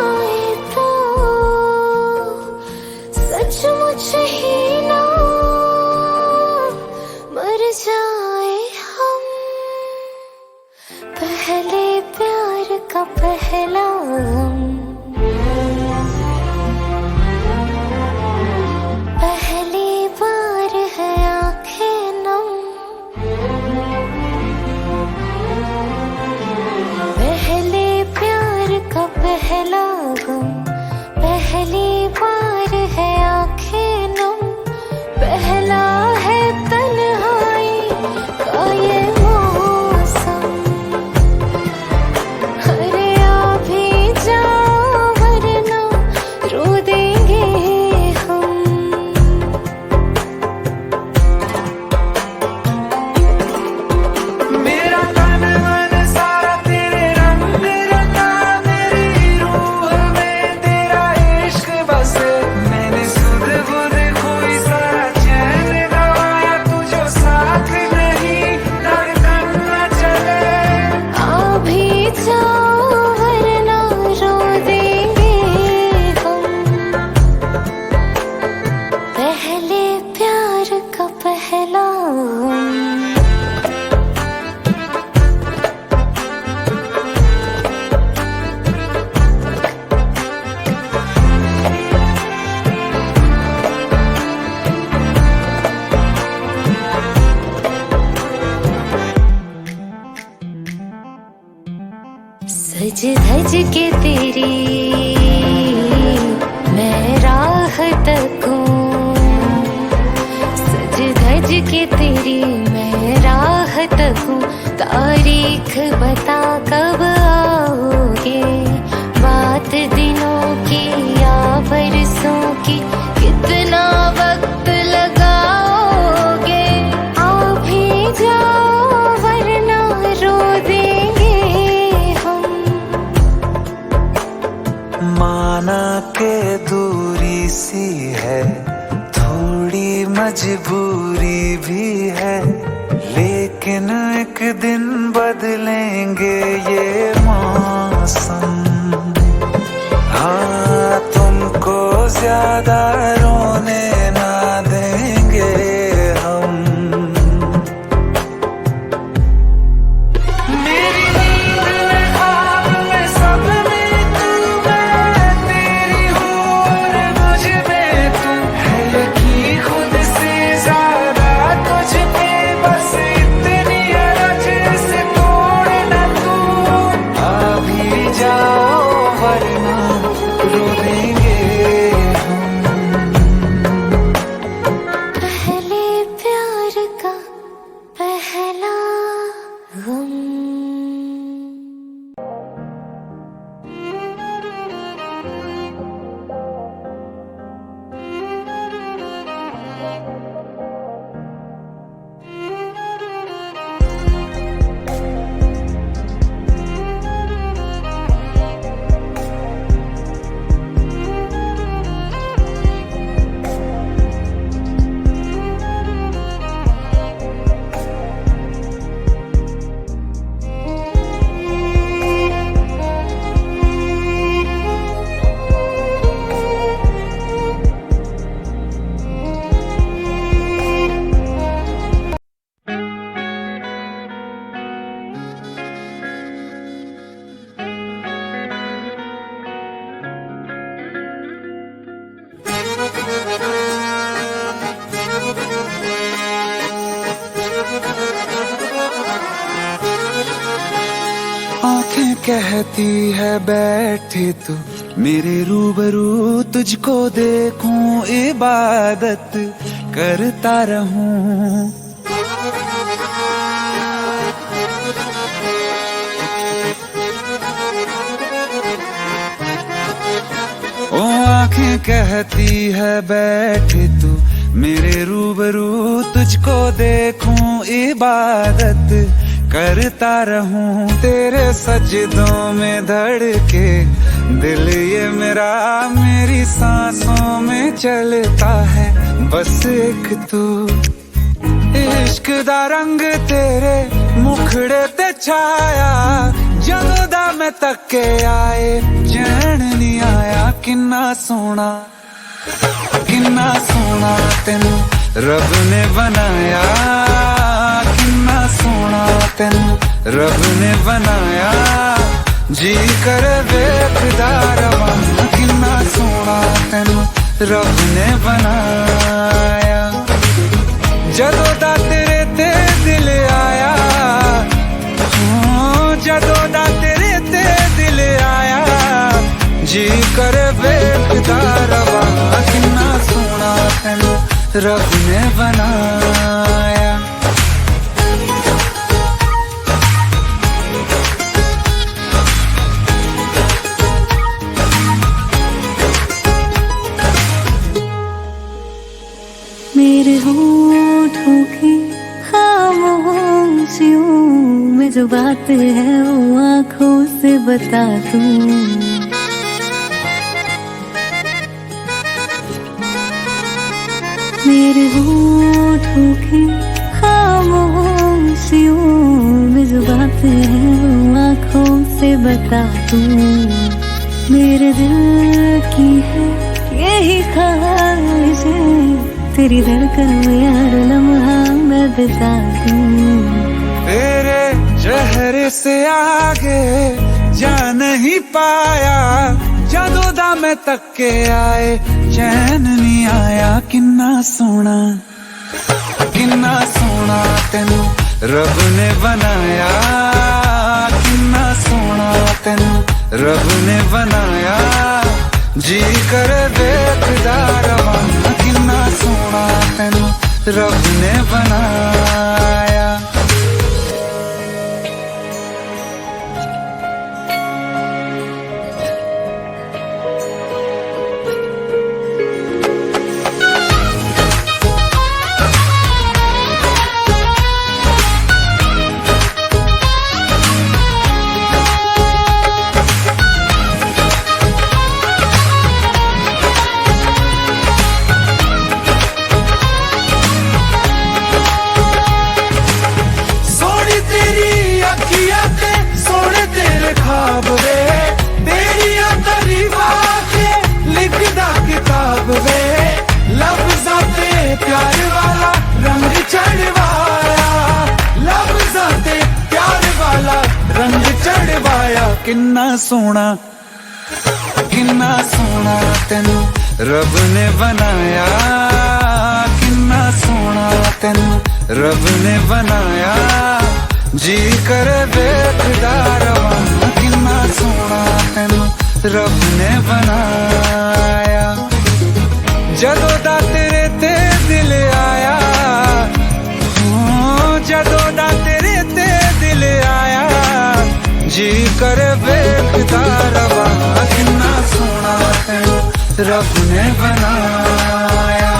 आए तो सचमुच ही ना मर जाए हम। पहले प्यार का पहला गम, पहली बार है आंखें नम। पहले प्यार का पहला गम, पहली बार है आंखें नम। पहला है तन्हाई का ये मौसम, अरे आ भी जा। धज के तेरी मैं राह तकूं, सज धज के तेरी मैं राह तकूं। तारीख बता कब आओगे, बात दिनों की या बरसों की, कितना वक्त लगाओगे। आ भी जाओ वरना रो देंगे हम। माना के दूरी सी है, थोड़ी मजबूरी भी है, लेकिन एक दिन बदलेंगे ये मौसम। हाँ, तुमको ज्यादा रोने ना देंगे हम। मेरी नींद में ख्वाब में सब में तू, मैं तेरी हूँ और मुझ में तू है। यकीन खुद से ज्यादा तुझ पे, बस इतनी अरज से तोड़ न तू। आ भी जाओ वरना रो देंगे हम। पहले प्यार का पहला गम। आंखें कहती है बैठे तू मेरे रूबरू, तुझको देखूं इबादत करता रहूं। ओ आंखें कहती है बैठे तू मेरे रूबरू, तुझको देखूं इबादत करता रहूं। तेरे सजदों में धड़के दिल ये मेरा, मेरी सांसों में चलता है बस एक तू। इश्क दा रंग तेरे मुखड़े ते छाया, जदों दा मैं तके आए चैन नहीं आया। किन्ना सोना तेनू रब ने बनाया, किन्ना सोना तेनू रब ने बनाया। जी कर वेखदा रवां, किन्ना सोना तेनू रब ने बनाया। जदों दा तेरे ते दिल आया, जदों दा तेरे ते दिल आया, जी कर वेखदा रवां, किन्ना सोना तेनू रब ने बनाया। मेरे होठों की खामोशियों में जो बात है वो आँखों से बता दूं। मेरे होठों की खामोशियों में जो बात है वो आँखों से बता दूं। मेरे दिल की है यही ख्वाहिश है, तेरी धड़कन में हर लम्हा मैं बिता दूं। तेरे चेहरे से आगे जा नहीं पाया, जदों दा मैं तके आए चैन नहीं आया। किन्ना सोना तेनू रब ने बनाया, किन्ना सोना तेनू रब ने बनाया जी करे देखदा रवां किन्ना सोना तैनू रब ने बनाया। ख्वाब वे तेरिया तरीफा के लिखदा किताब वे लफ्ज़ां ते प्यार वाला रंग चढ़वाया, लफ्ज़ां ते प्यार वाला रंग चढ़वाया। किन्ना सोना तैनू रब ने बनाया, किन्ना सोना तैनू रब ने बनाया जी करे देखदा रवां किन्ना सोना तैनू रब ने बनाया। जदों दा तेरे ते दिल आया, जदों दा तेरे ते दिल आया जी करे देखदा रवां किन्ना सोना तैनू रब ने बनाया।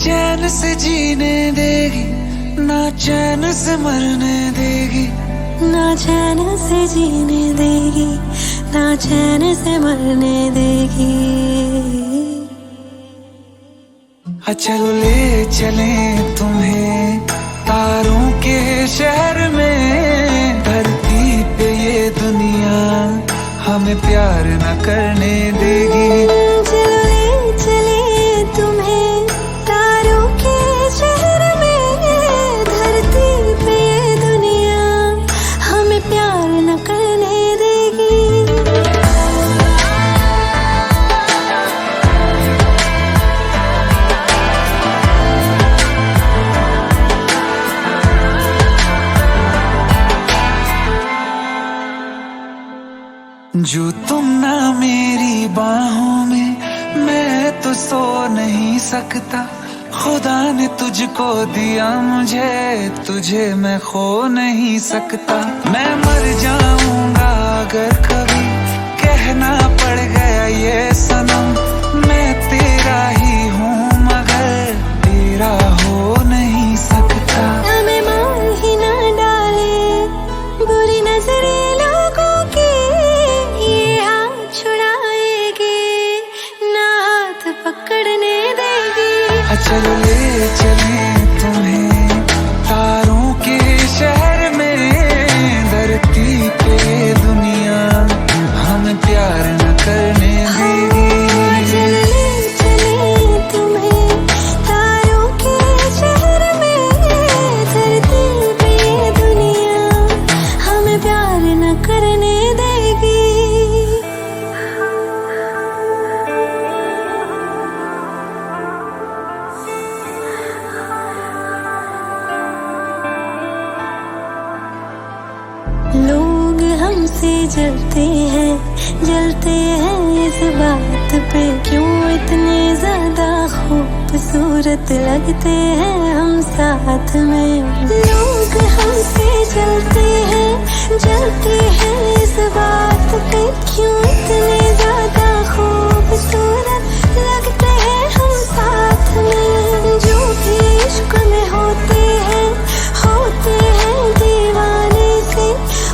चैन से जीने देगी ना चैन से मरने देगी, ना चैन से जीने देगी ना चैन से मरने देगी। चलो ले चले तुम्हें तारों के शहर में, धरती पे ये दुनिया हमें प्यार न करने देगी। चलो ले चले तुम्हें तारों के शहर में, धरती पे ये दुनिया हमें प्यार न करने देगी। जो तुम ना मेरी बाहों में, मैं तो सो नहीं सकता। खुदा ने तुझको दिया मुझे, तुझे मैं खो नहीं सकता। मैं मर जाऊंगा अगर कभी कहना पड़ गया ये सनम, मैं तेरा ही हूँ मगर तेरा हो नहीं सकता। हमें मार ही ना डाले बुरी नजरें लोगों की, ये हाथ छुड़ाएगी ना हाथ पकड़ने देगी। चलो ले चले तुम्हें तारों के शहर में, धरती पे दुनिया हमें प्यार न कर हमसे जलते हैं इस बात पे क्यों इतने ज्यादा खूबसूरत लगते हैं हम साथ में। लोग हमसे जलते हैं इस बात पे क्यों इतने ज्यादा खूबसूरत लगते हैं हम साथ में। जो भी इश्क में होते हैं दीवाने से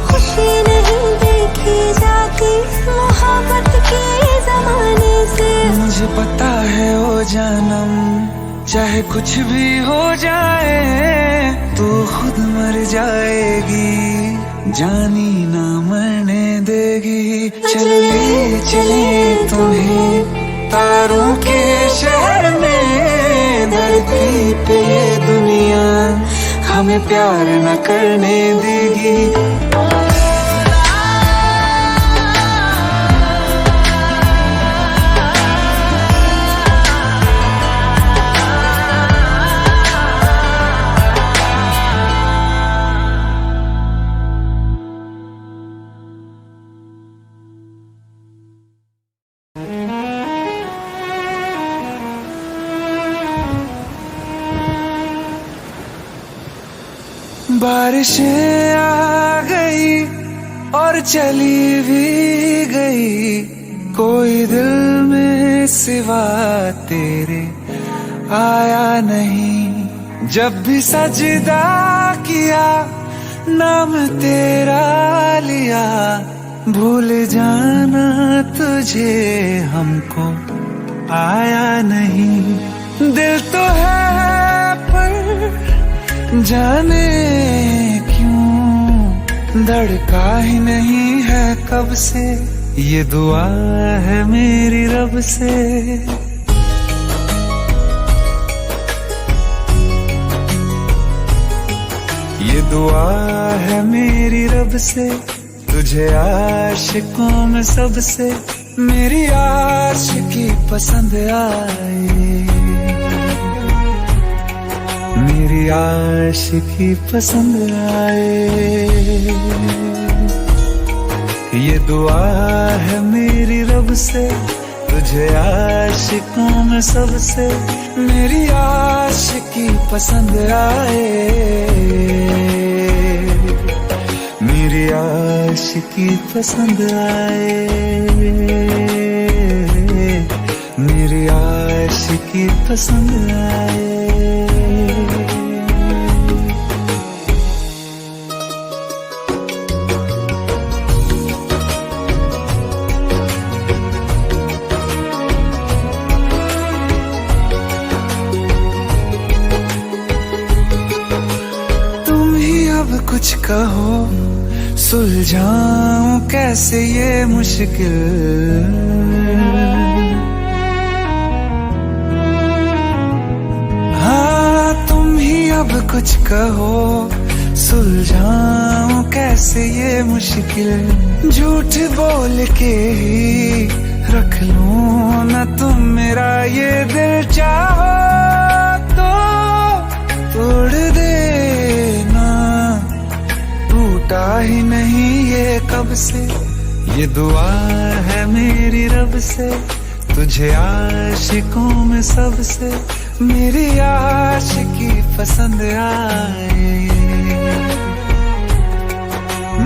खुशी नहीं देखी जाती मोहब्बत के जमाने से। मुझे पता है ओ जानम चाहे कुछ भी हो जाए तो खुद मर जाएगी जानी ना मरने देगी। चले तुम्हें तारों के शहर में धरती पे दुनिया हमें प्यार न करने देगी। बारिशें आ गई और चली भी गई कोई दिल में सिवा तेरे आया नहीं। जब भी सजदा किया नाम तेरा लिया भूल जाना तुझे हमको आया नहीं। दिल तो है पर जाने क्यों धड़का ही नहीं है कब से। ये दुआ है मेरी रब से। ये दुआ है मेरी रब से तुझे आशिकों में सबसे मेरी आशिकी पसंद आए। मेरी आशिकी पसंद आए। ये दुआ है मेरी रब से तुझे आशिकों में सबसे मेरी आशिकी पसंद आए। मेरी आशिकी पसंद आए। मेरी आशिकी पसंद आए। कुछ कहो सुलझाऊं कैसे ये मुश्किल। हाँ तुम ही अब कुछ कहो सुलझाऊं कैसे ये मुश्किल। झूठ बोल के ही रख लूं ना तुम मेरा ये दिल चाहो तो तोड़ देना टूटा ही नहीं ये कब से। ये दुआ है मेरी रब से तुझे आशिकों में सबसे मेरी आशिकी पसंद आए।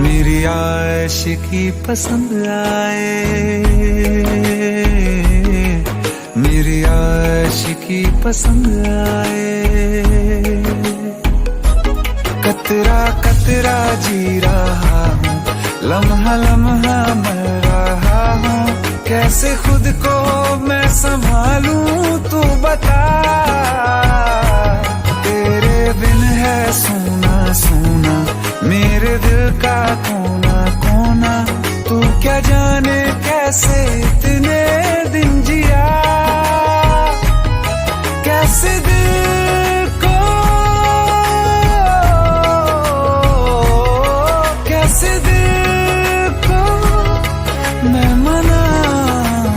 मेरी आशिकी पसंद आए। मेरी आशिकी पसंद आए। कतरा कतरा जी रहा हूँ लम्हा लम्हा मर रहा हूँ कैसे खुद को मैं संभालूं तू बता। तेरे बिन है सोना सोना मेरे दिल का कोना कोना। तू क्या जाने कैसे इतने दिन जिया कैसे दिल को कैसे दिल को मैं मनाऊं।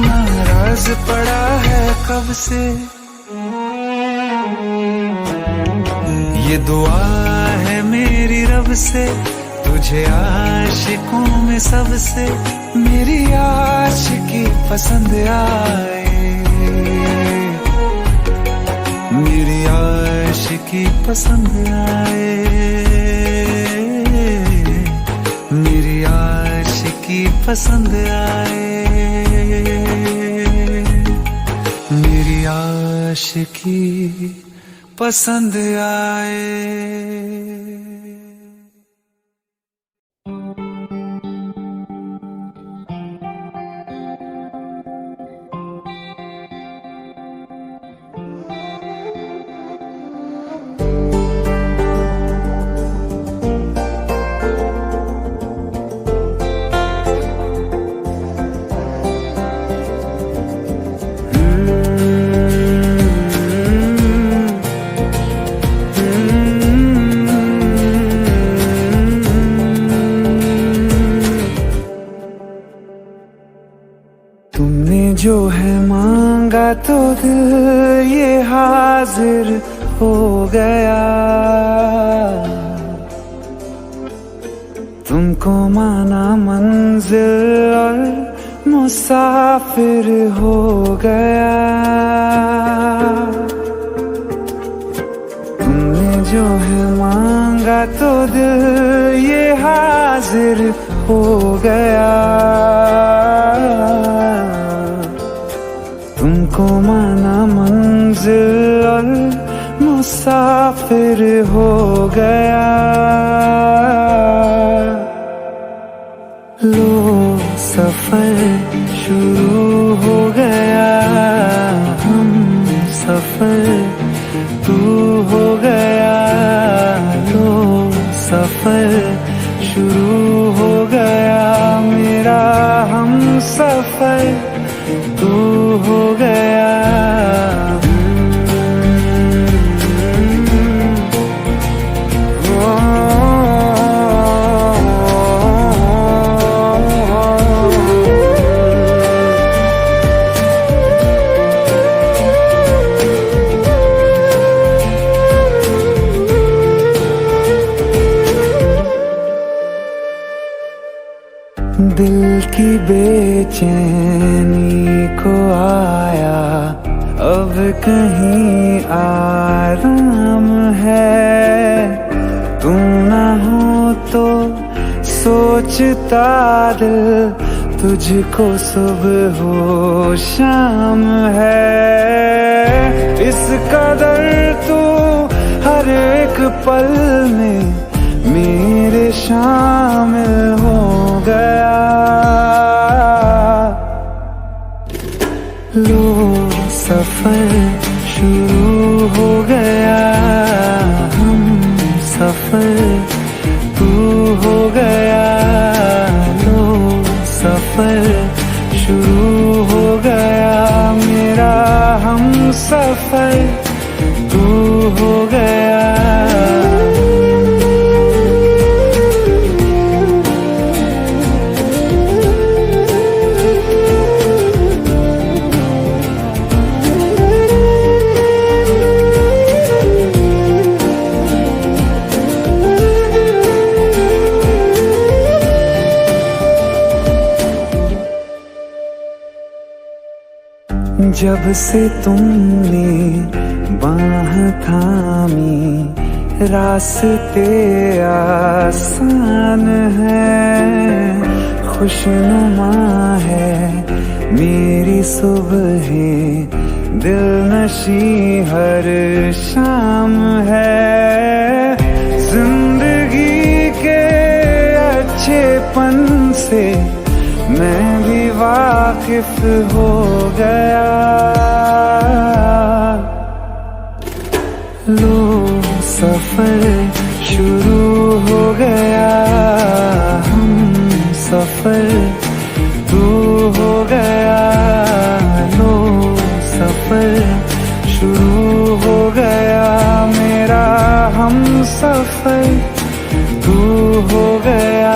नाराज पड़ा है कब से। ये दुआ है मेरी रब से तुझे आशिकों में सबसे मेरी आशिकी पसंद आए, मेरी आशिकी पसंद आए, मेरी आशिकी पसंद आए, मेरी आशिकी पसंद आए। तुमने जो है मांगा तो दिल ये हाजिर हो गया, तुमको माना मंजिल और मुसाफिर हो गया। तुमने जो है मांगा तो दिल ये हाजिर हो गया, तुमको माना मंजिल और मुसाफिर हो गया। लो सफर शुरू हो गया, हम सफर तू हो गया। लो सफर शुरू हो गया, मेरा हम सफर तू हो गया। दिल की बेचैनी को आया अब कहीं आराम है, तू ना हो तो सोचता दिल तुझको सुबह हो शाम है। इस कदर तू हर एक पल में मेरे शामिल हो गया। लो सफर शुरू हो गया, हम सफर तू हो गया। लो सफर शुरू हो गया, मेरा हम सफर तू हो गया। जब से तुमने बाह थामी रास्ते आसान है, खुशनुमा है मेरी सुबहें, दिल नशी हर शाम है। जिंदगी के अच्छेपन से मैं भी वाकिफ हो गया। लो सफर शुरू हो गया, हम सफर तू हो गया। लो सफर शुरू हो गया, मेरा हम सफर तू हो गया।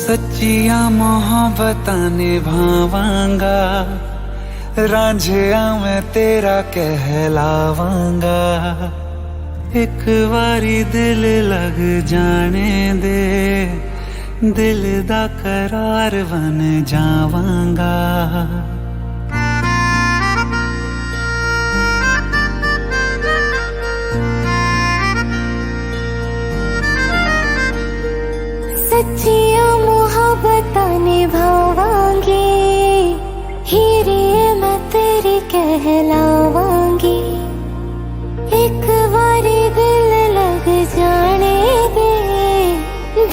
सच्चियां मोहब्बतां निभावांगा, रांझिया मैं तेरा कहलावांगा। एक बारी दिल लग जाने दे, दिल दा करार बन जावांगा। सच्चिया मोहब्बतां निभावांगी, हीरे मैं तेरी कहलावांगी। एक बारी दिल लग जाने दे,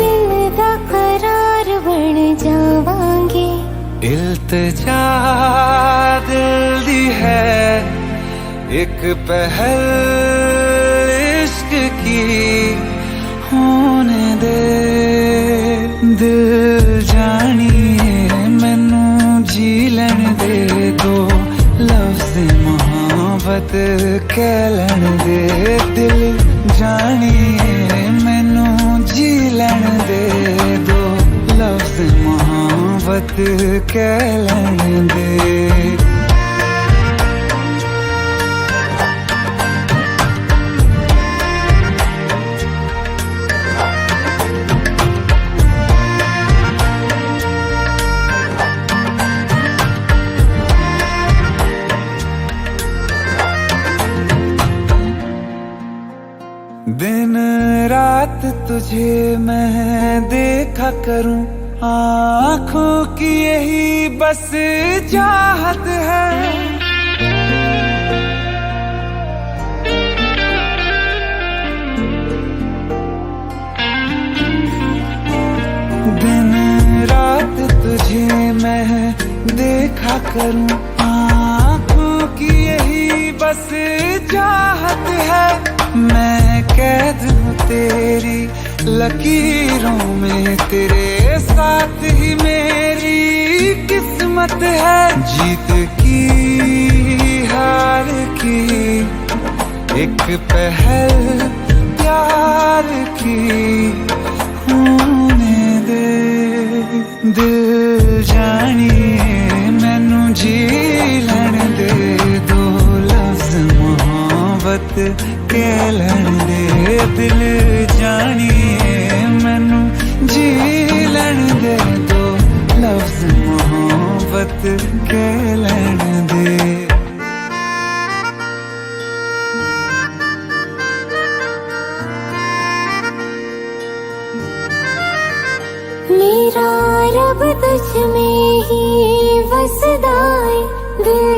दिल दा करार बन जावांगी। इल्तिजा दिल दी है एक पहल इश्क की, होने दे दिल जानिए मैनू जी लैन दे। दो लफ्ज़ मोहब्बत कह लैन दे, दिल जानिए मैनू जी लैन दे। दो लफ्ज़ मोहब्बत कह लैन दे। दिन रात तुझे मैं देखा करूं, आँखों की यही बस चाहत है। दिन रात तुझे मैं देखा करूं, आँखों की यही बस चाहत है। मैं कैद हूँ तेरी लकीरों में, तेरे साथ ही मेरी किस्मत है। जीत की हार की एक पहल प्यार की, होने दे दिल जानिए मैनू जी लैन दे। दो लफ्ज़ मोहब्बत कह लैन दे, दिल जानिए मैनू जी लैन दे। दो लफ्ज़ मोहब्बत कह लैन दे। मेरा रब तुझ में ही वसदा है, दिल